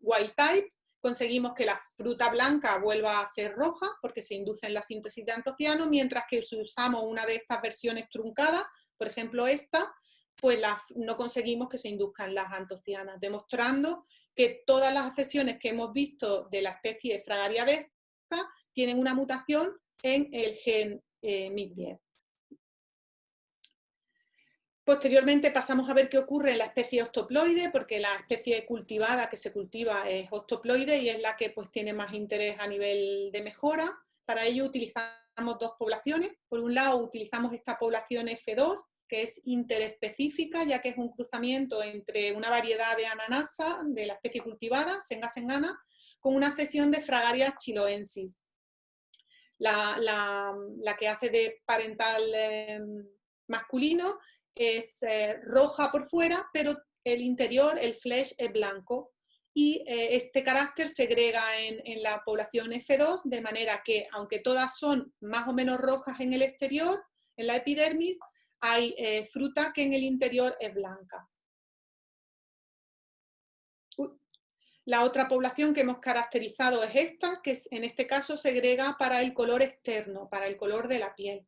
wild type, conseguimos que la fruta blanca vuelva a ser roja porque se induce en la síntesis de antocianos, mientras que si usamos una de estas versiones truncadas, por ejemplo esta, pues no conseguimos que se induzcan las antocianas, demostrando que todas las accesiones que hemos visto de la especie Fragaria vespa tienen una mutación en el gen MIP10. Posteriormente pasamos a ver qué ocurre en la especie ostoploide, porque la especie cultivada que se cultiva es ostoploide y es la que pues, tiene más interés a nivel de mejora. Para ello utilizamos dos poblaciones. Por un lado utilizamos esta población F2, que es interespecífica, ya que es un cruzamiento entre una variedad de ananasa de la especie cultivada, Senga sengana, con una cesión de Fragaria chiloensis. La que hace de parental masculino es roja por fuera, pero el interior, el flesh, es blanco. Y este carácter se segrega en la población F2, de manera que, aunque todas son más o menos rojas en el exterior, en la epidermis, hay fruta que en el interior es blanca. La otra población que hemos caracterizado es esta, que en este caso segrega para el color externo, para el color de la piel.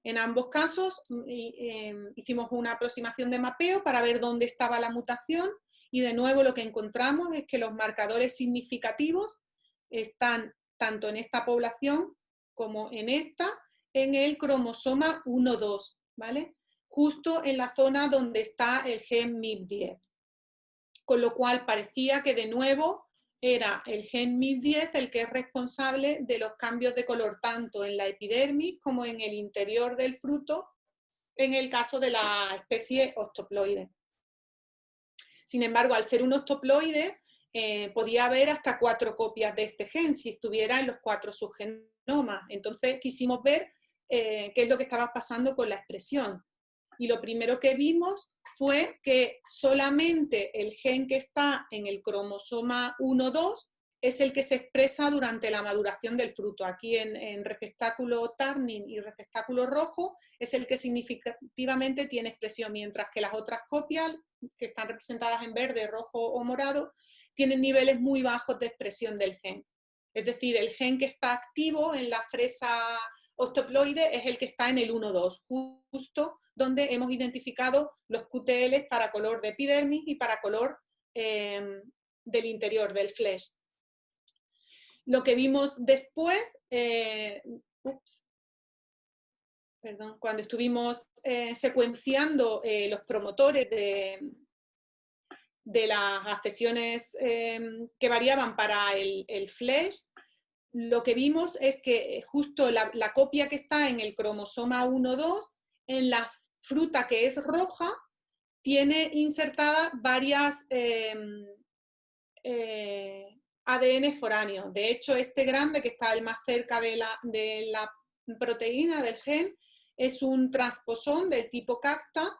En ambos casos hicimos una aproximación de mapeo para ver dónde estaba la mutación y de nuevo lo que encontramos es que los marcadores significativos están tanto en esta población como en esta, en el cromosoma 1,2, ¿vale? Justo en la zona donde está el gen MIP10. Con lo cual parecía que de nuevo era el gen MIP10 el que es responsable de los cambios de color tanto en la epidermis como en el interior del fruto, en el caso de la especie ostoploide. Sin embargo, al ser un ostoploide, podía haber hasta 4 copias de este gen si estuviera en los 4 subgenomas. Entonces quisimos ver qué es lo que estaba pasando con la expresión. Y lo primero que vimos fue que solamente el gen que está en el cromosoma 1,2 es el que se expresa durante la maduración del fruto. Aquí en receptáculo tarnin y receptáculo rojo es el que significativamente tiene expresión, mientras que las otras copias, que están representadas en verde, rojo o morado, tienen niveles muy bajos de expresión del gen. Es decir, el gen que está activo en la fresa ostoploide es el que está en el 1,2, justo donde hemos identificado los QTLs para color de epidermis y para color del interior, del flesh. Lo que vimos después, cuando estuvimos secuenciando los promotores de las afecciones que variaban para el flesh, lo que vimos es que justo la copia que está en el cromosoma 1,2, en la fruta que es roja, tiene insertadas varias ADN foráneos. De hecho, este grande, que está el más cerca de la proteína del gen, es un transposón del tipo CACTA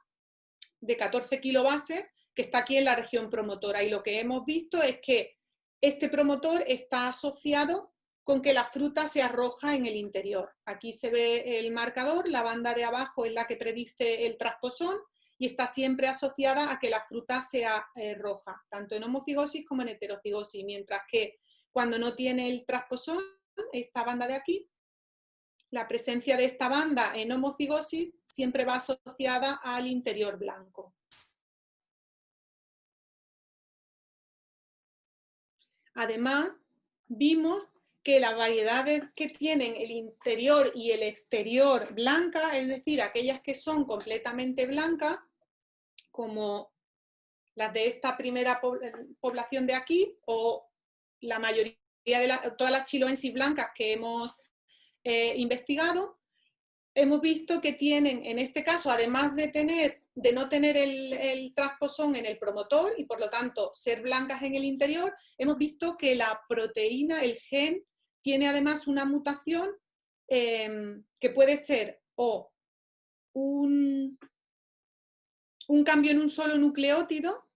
de 14 kilobases que está aquí en la región promotora. Y lo que hemos visto es que este promotor está asociado con que la fruta sea roja en el interior. Aquí se ve el marcador, la banda de abajo es la que predice el transposón y está siempre asociada a que la fruta sea roja, tanto en homocigosis como en heterocigosis, mientras que cuando no tiene el transposón, esta banda de aquí, la presencia de esta banda en homocigosis siempre va asociada al interior blanco. Además, vimos que las variedades que tienen el interior y el exterior blanca, es decir, aquellas que son completamente blancas, como las de esta primera población de aquí, o la mayoría de todas las chiloensis blancas que hemos investigado, hemos visto que tienen, en este caso, además de no tener el transposón en el promotor y por lo tanto ser blancas en el interior, hemos visto que la proteína, el gen, tiene además una mutación que puede ser o un cambio en un solo nucleótido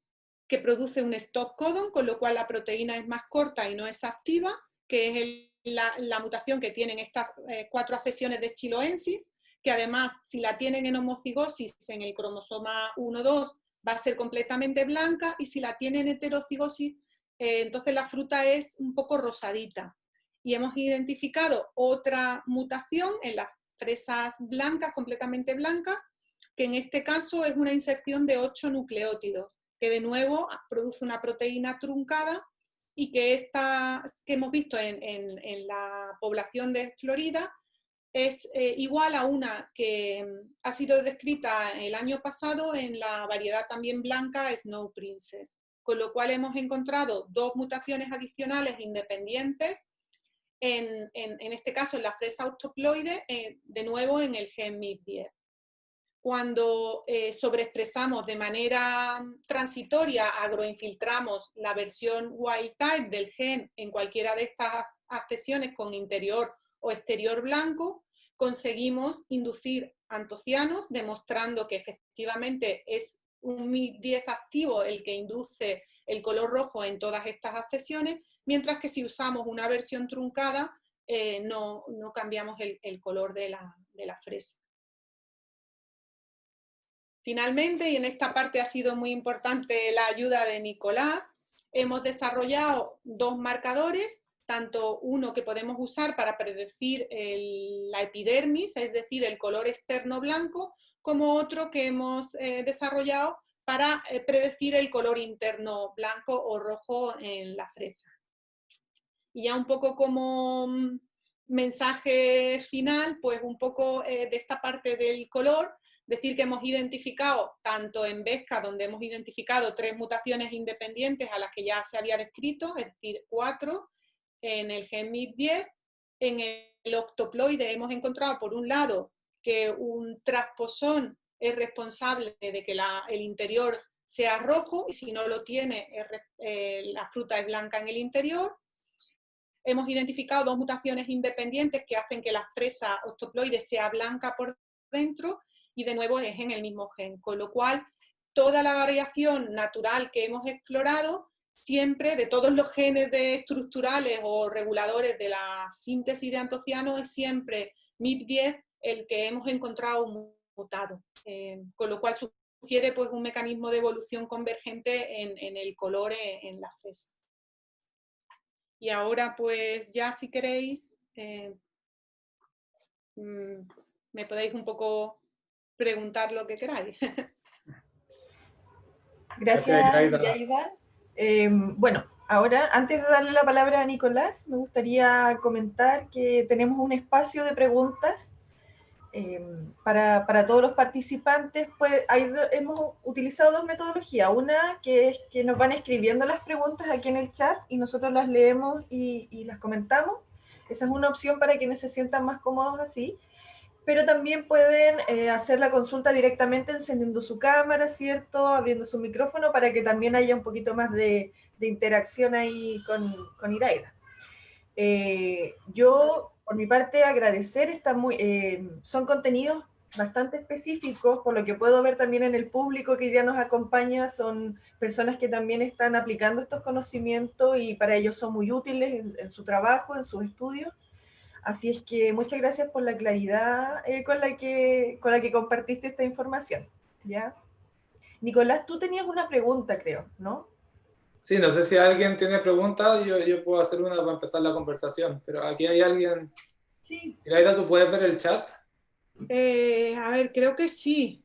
que produce un stop codon, con lo cual la proteína es más corta y no es activa, que es la mutación que tienen estas 4 accesiones de chiloensis, que además, si la tienen en homocigosis en el cromosoma 1-2, va a ser completamente blanca, y si la tienen en heterocigosis, entonces la fruta es un poco rosadita. Y hemos identificado otra mutación en las fresas blancas, completamente blancas, que en este caso es una inserción de 8 nucleótidos, que de nuevo produce una proteína truncada, y que hemos visto en la población de Florida es igual a una que ha sido descrita el año pasado en la variedad también blanca Snow Princess, con lo cual hemos encontrado 2 mutaciones adicionales independientes, en este caso en la fresa octoploide, de nuevo en el gen MIP10. Cuando sobreexpresamos de manera transitoria, agroinfiltramos la versión wild type del gen en cualquiera de estas accesiones con interior o exterior blanco, conseguimos inducir antocianos, demostrando que efectivamente es un MIP10 activo el que induce el color rojo en todas estas accesiones, mientras que si usamos una versión truncada, no cambiamos el color de la fresa. Finalmente, y en esta parte ha sido muy importante la ayuda de Nicolás, hemos desarrollado 2 marcadores, tanto uno que podemos usar para predecir la epidermis, es decir, el color externo blanco, como otro que hemos desarrollado para predecir el color interno blanco o rojo en la fresa. Y ya un poco como mensaje final, pues un poco de esta parte del color, decir que hemos identificado, tanto en Vesca, donde hemos identificado 3 mutaciones independientes a las que ya se había descrito, es decir, 4, en el gen MIP10, en el octoploide hemos encontrado, por un lado, que un transposón es responsable de que el interior sea rojo, y si no lo tiene, la fruta es blanca en el interior. Hemos identificado 2 mutaciones independientes que hacen que la fresa octoploide sea blanca por dentro, y de nuevo es en el mismo gen, con lo cual toda la variación natural que hemos explorado, siempre de todos los genes estructurales o reguladores de la síntesis de antocianos, es siempre MIP10 el que hemos encontrado mutado, con lo cual sugiere pues un mecanismo de evolución convergente en el color en la fresa. Y ahora pues ya, si queréis, me podéis un poco preguntar lo que queráis. Gracias, Iraida. Bueno, ahora, antes de darle la palabra a Nicolás, me gustaría comentar que tenemos un espacio de preguntas para todos los participantes. Pues hemos utilizado 2 metodologías. Una que es que nos van escribiendo las preguntas aquí en el chat y nosotros las leemos y las comentamos. Esa es una opción para quienes se sientan más cómodos así. Pero también pueden hacer la consulta directamente encendiendo su cámara, ¿cierto? Abriendo su micrófono, para que también haya un poquito más de interacción ahí con Iraida. Yo, por mi parte, agradecer, son contenidos bastante específicos, por lo que puedo ver también en el público que hoy día nos acompaña, son personas que también están aplicando estos conocimientos y para ellos son muy útiles en su trabajo, en sus estudios. Así es que muchas gracias por la claridad con la que compartiste esta información, ¿ya? Nicolás, tú tenías una pregunta, creo, ¿no? Sí, no sé si alguien tiene preguntas, yo puedo hacer una para empezar la conversación, pero aquí hay alguien. Sí. Iraida, ¿tú puedes ver el chat? A ver, creo que sí.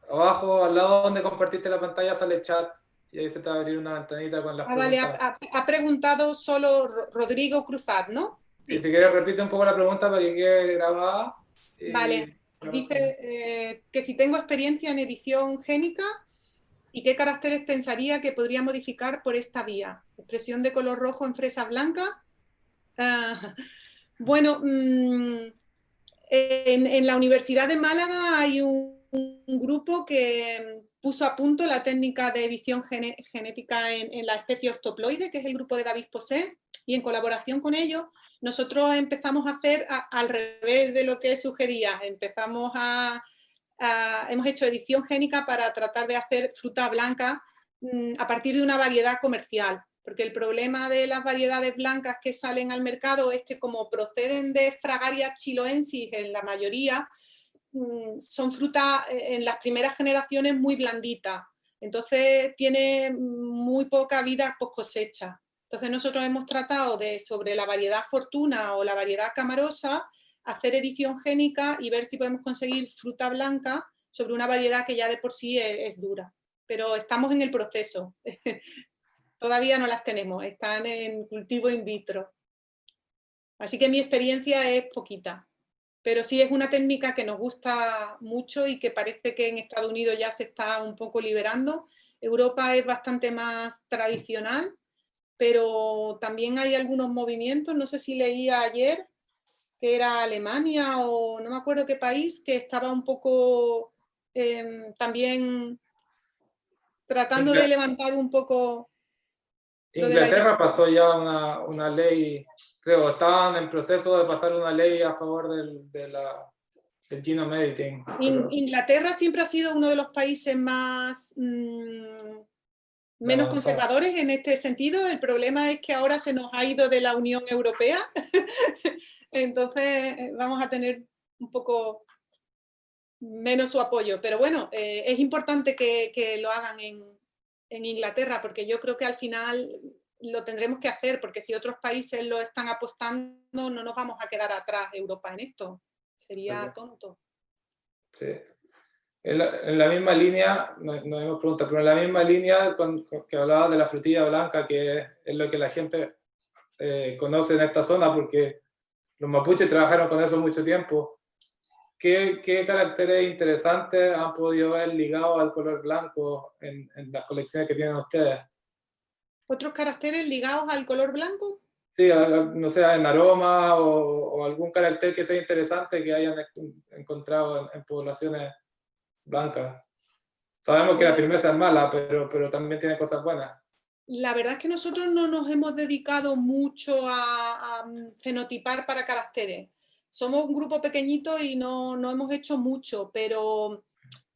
Abajo, al lado donde compartiste la pantalla, sale chat, y ahí se te va a abrir una ventanita con las preguntas. Vale, ha preguntado solo Rodrigo Cruzat, ¿no? Sí, si quieres repite un poco la pregunta para que quede grabada. Vale, dice que si tengo experiencia en edición génica ¿Y qué caracteres pensaría que podría modificar por esta vía? Expresión de color rojo en fresas blancas. Bueno, en la Universidad de Málaga hay un grupo que puso a punto la técnica de edición genética en la especie Ostoploide, que es el grupo de David Posé, y en colaboración con ellos nosotros empezamos a hacer al revés de lo que sugería. Hemos hecho edición génica para tratar de hacer fruta blanca a partir de una variedad comercial, porque el problema de las variedades blancas que salen al mercado es que como proceden de Fragaria chiloensis en la mayoría, son frutas en las primeras generaciones muy blanditas, entonces tiene muy poca vida post cosecha. Entonces nosotros hemos tratado de, sobre la variedad Fortuna o la variedad Camarosa, hacer edición génica y ver si podemos conseguir fruta blanca sobre una variedad que ya de por sí es dura. Pero estamos en el proceso. Todavía no las tenemos, están en cultivo in vitro. Así que mi experiencia es poquita. Pero sí es una técnica que nos gusta mucho y que parece que en Estados Unidos ya se está un poco liberando. Europa es bastante más tradicional, pero también hay algunos movimientos, no sé si leía ayer, que era Alemania o no me acuerdo qué país, que estaba un poco también tratando de levantar un poco... Inglaterra pasó ya una ley, creo, estaban en proceso de pasar una ley a favor del genome editing. Inglaterra siempre ha sido uno de los países más... menos conservadores en este sentido. El problema es que ahora se nos ha ido de la Unión Europea, entonces vamos a tener un poco menos su apoyo. Pero bueno, es importante que lo hagan en Inglaterra, porque yo creo que al final lo tendremos que hacer, porque si otros países lo están apostando, no nos vamos a quedar atrás Europa en esto. Sería tonto. Sí. En la misma línea, no hemos preguntado, pero en la misma línea que hablaba de la frutilla blanca, que es lo que la gente conoce en esta zona, porque los mapuches trabajaron con eso mucho tiempo. ¿Qué caracteres interesantes han podido ver ligados al color blanco en las colecciones que tienen ustedes? ¿Otros caracteres ligados al color blanco? Sí, no sé, en aroma o algún carácter que sea interesante que hayan encontrado en poblaciones blancas. Sabemos que la firmeza es mala, pero también tiene cosas buenas. La verdad es que nosotros no nos hemos dedicado mucho a fenotipar para caracteres. Somos un grupo pequeñito y no hemos hecho mucho, pero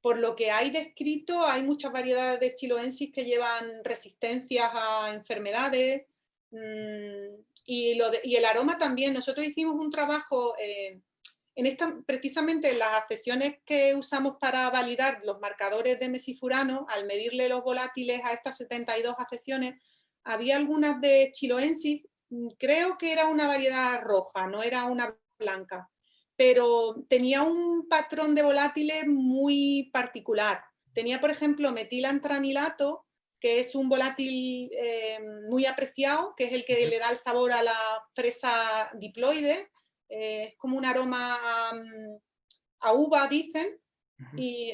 por lo que hay descrito, hay muchas variedades de chiloensis que llevan resistencias a enfermedades y el aroma también. Nosotros hicimos un trabajo precisamente en las accesiones que usamos para validar los marcadores de mesifurano, al medirle los volátiles a estas 72 accesiones, había algunas de chiloensis, creo que era una variedad roja, no era una blanca, pero tenía un patrón de volátiles muy particular. Tenía, por ejemplo, metilantranilato, que es un volátil muy apreciado, que es el que le da el sabor a la fresa diploide. Es como un aroma a uva, dicen, y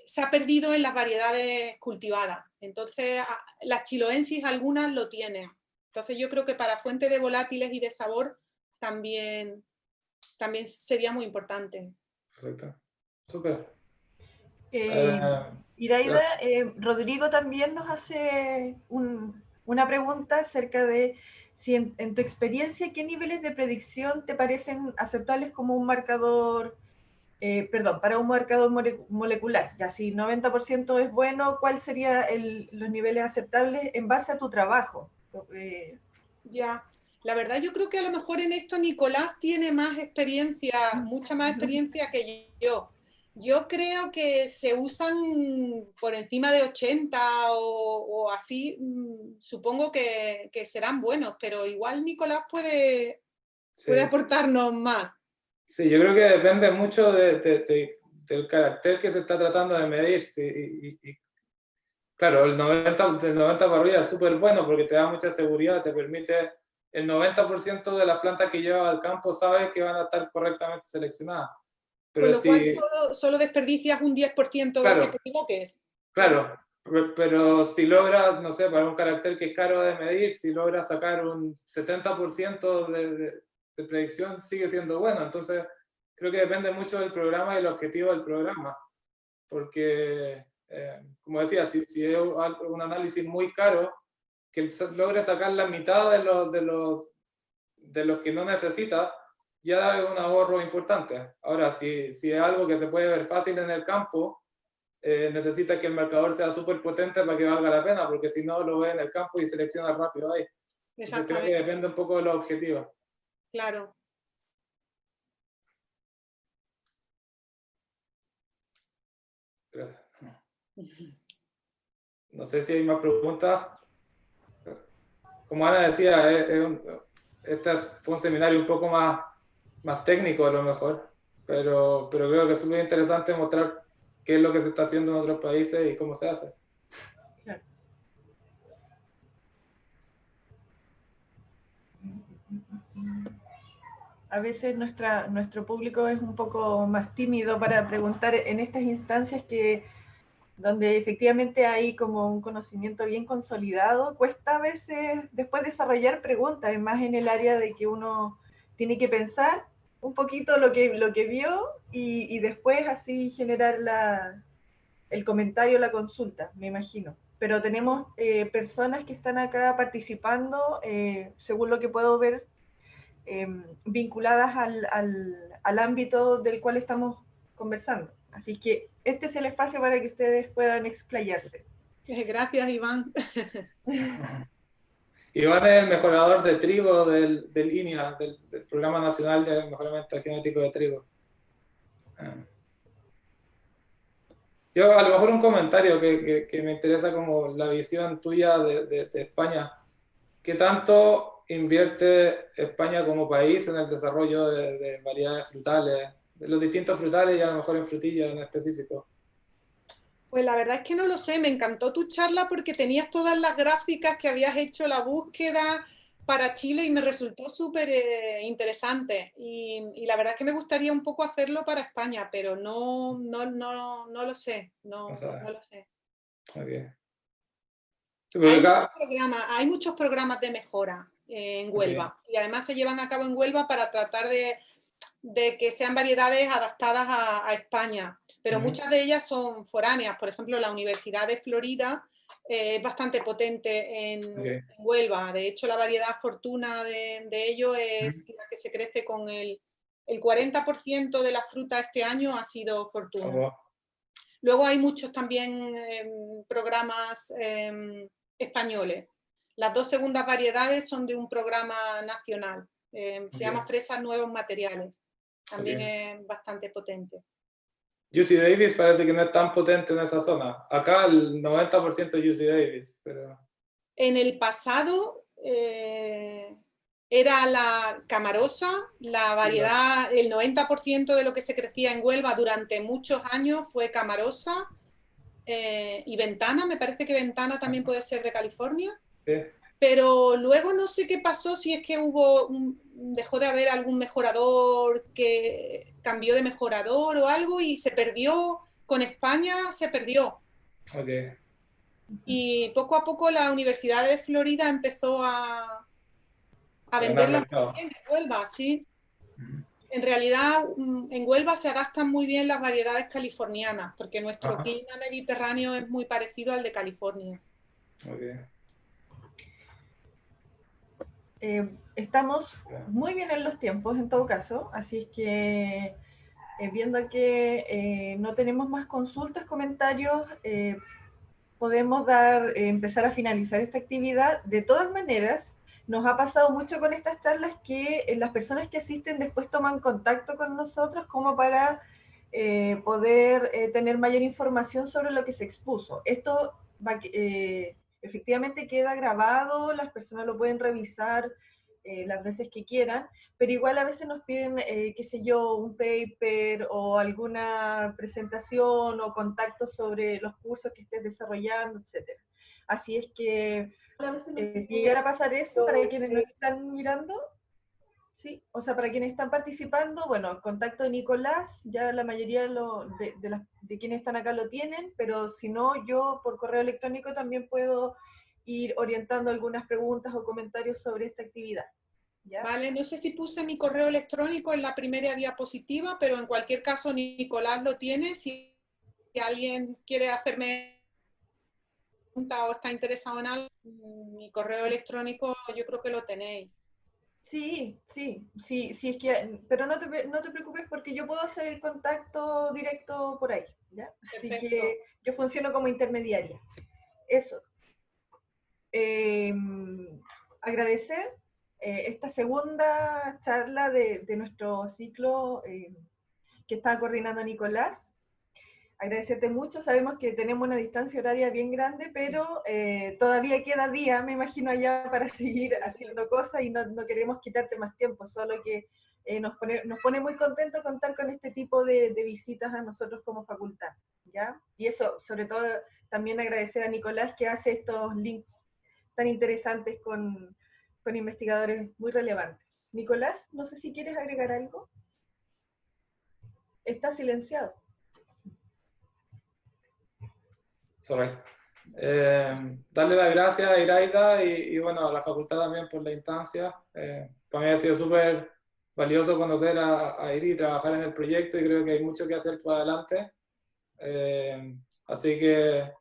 se ha perdido en las variedades cultivadas. Entonces, las chiloensis algunas lo tienen. Entonces, yo creo que para fuente de volátiles y de sabor también sería muy importante. Perfecto. Súper. Iraida, Rodrigo también nos hace una pregunta acerca de si en tu experiencia, ¿qué niveles de predicción te parecen aceptables como un marcador, para un marcador molecular? Ya si 90% es bueno, ¿cuáles serían los niveles aceptables en base a tu trabajo? Ya, la verdad yo creo que a lo mejor en esto Nicolás tiene más experiencia, mucha más experiencia que yo. Yo creo que se usan por encima de 80 o así, supongo que serán buenos, pero igual Nicolás puede aportarnos más. Sí, yo creo que depende mucho del carácter que se está tratando de medir. Sí, claro, el 90 para arriba es súper bueno porque te da mucha seguridad, te permite, el 90% de las plantas que llevas al campo sabes que van a estar correctamente seleccionadas. Pero con lo cual solo desperdicias un 10% claro, que te equivoques. Claro, Pero si logra, no sé, para un carácter que es caro de medir, si logra sacar un 70% de predicción, sigue siendo bueno. Entonces, creo que depende mucho del programa y el objetivo del programa. Porque, como decía, si es un análisis muy caro, que logre sacar la mitad de los que no necesita, ya es un ahorro importante. Ahora, si es algo que se puede ver fácil en el campo, necesita que el marcador sea súper potente para que valga la pena, porque si no lo ve en el campo y selecciona rápido ahí. Entonces creo que depende un poco de los objetivos. Claro. Gracias. No sé si hay más preguntas. Como Ana decía, este fue un seminario un poco más técnico a lo mejor, pero creo que es súper interesante mostrar qué es lo que se está haciendo en otros países y cómo se hace. Claro. A veces nuestro público es un poco más tímido para preguntar en estas instancias donde efectivamente hay como un conocimiento bien consolidado, cuesta a veces después desarrollar preguntas, es más en el área de que uno tiene que pensar un poquito lo que vio y después así generar el comentario, la consulta, me imagino. Pero tenemos personas que están acá participando, según lo que puedo ver, vinculadas al ámbito del cual estamos conversando. Así que este es el espacio para que ustedes puedan explayarse. Gracias, Iván. Iván es el mejorador de trigo del INIA, del Programa Nacional de Mejoramiento Genético de Trigo. Yo, a lo mejor un comentario que me interesa como la visión tuya de España. ¿Qué tanto invierte España como país en el desarrollo de variedades frutales, de los distintos frutales y a lo mejor en frutillas en específico? Pues la verdad es que no lo sé, me encantó tu charla porque tenías todas las gráficas que habías hecho la búsqueda para Chile y me resultó súper interesante. Y la verdad es que me gustaría un poco hacerlo para España, pero no lo sé, no lo sé. Okay. Sí, Hay muchos programas de mejora en Huelva y además se llevan a cabo en Huelva para tratar de que sean variedades adaptadas a España, pero muchas de ellas son foráneas. Por ejemplo, la Universidad de Florida es bastante potente en Huelva. De hecho, la variedad Fortuna de ello es la que se crece con el 40% de la fruta este año ha sido Fortuna. Luego hay muchos también programas españoles. Las dos segundas variedades son de un programa nacional. Se llama Fresas Nuevos Materiales. También es bastante potente. UC Davis parece que no es tan potente en esa zona. Acá el 90% es UC Davis. Pero... En el pasado era la Camarosa, la variedad, el 90% de lo que se crecía en Huelva durante muchos años fue Camarosa y Ventana. Me parece que Ventana también puede ser de California. Sí. Pero luego no sé qué pasó, si es que dejó de haber algún mejorador que cambió de mejorador o algo y se perdió, con España se perdió. Okay. Y poco a poco la Universidad de Florida empezó a venderlos muy bien en Huelva, sí. En realidad en Huelva se adaptan muy bien las variedades californianas, porque nuestro clima mediterráneo es muy parecido al de California. Okay. Estamos muy bien en los tiempos en todo caso, así es que viendo que no tenemos más consultas, comentarios, podemos empezar a finalizar esta actividad. De todas maneras, nos ha pasado mucho con estas charlas que las personas que asisten después toman contacto con nosotros como para poder tener mayor información sobre lo que se expuso. Esto efectivamente queda grabado, las personas lo pueden revisar las veces que quieran, pero igual a veces nos piden, qué sé yo, un paper o alguna presentación o contactos sobre los cursos que estés desarrollando, etc. Así es que llegar a pasar eso para quienes nos están mirando, Sí, o sea, para quienes están participando, bueno, contacto de Nicolás, ya la mayoría de quienes están acá lo tienen, pero si no, yo por correo electrónico también puedo ir orientando algunas preguntas o comentarios sobre esta actividad. ¿Ya? Vale, no sé si puse mi correo electrónico en la primera diapositiva, pero en cualquier caso Nicolás lo tiene. Si alguien quiere hacerme pregunta o está interesado en algo, mi correo electrónico yo creo que lo tenéis. Sí, es que, pero no te preocupes porque yo puedo hacer el contacto directo por ahí, ¿ya? Así Perfecto. que yo funciono como intermediaria. Eso. Agradecer esta segunda charla de nuestro ciclo que está coordinando Nicolás. Agradecerte mucho, sabemos que tenemos una distancia horaria bien grande, pero todavía queda día, me imagino, allá para seguir haciendo cosas y no queremos quitarte más tiempo, solo que nos pone muy contento contar con este tipo de visitas a nosotros como facultad, ¿ya? Y eso, sobre todo, también agradecer a Nicolás que hace estos links tan interesantes con investigadores muy relevantes. Nicolás, no sé si quieres agregar algo. Está silenciado. Sorry. Darle las gracias a Iraida y bueno, a la facultad también por la instancia. Para mí ha sido súper valioso conocer a Iri y trabajar en el proyecto y creo que hay mucho que hacer para adelante. Así que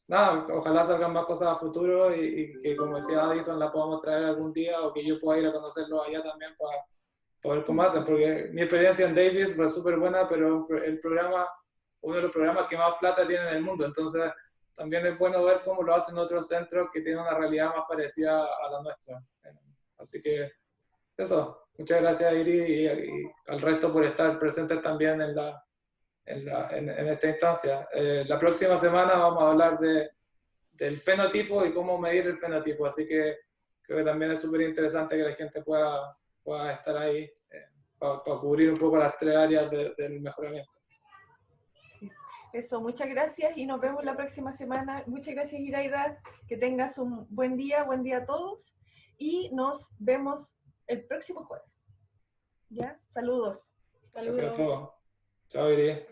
nada, ojalá salgan más cosas a futuro y que como decía Addison la podamos traer algún día o que yo pueda ir a conocerlo allá también para ver cómo hacen, porque mi experiencia en Davis fue súper buena, pero el programa, uno de los programas que más plata tiene en el mundo, entonces también es bueno ver cómo lo hacen otros centros que tienen una realidad más parecida a la nuestra. Así que eso, muchas gracias Iri y al resto por estar presentes también en esta instancia. La próxima semana vamos a hablar del fenotipo y cómo medir el fenotipo, así que creo que también es súper interesante que la gente pueda estar ahí para cubrir un poco las tres áreas del mejoramiento. Eso, muchas gracias y nos vemos la próxima semana. Muchas gracias, Iraida, que tengas un buen día a todos y nos vemos el próximo jueves. ¿Ya? Saludos. Gracias a todos. Chao, Iri.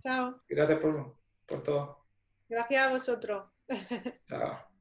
Chao. Gracias por todo. Gracias a vosotros. Chao.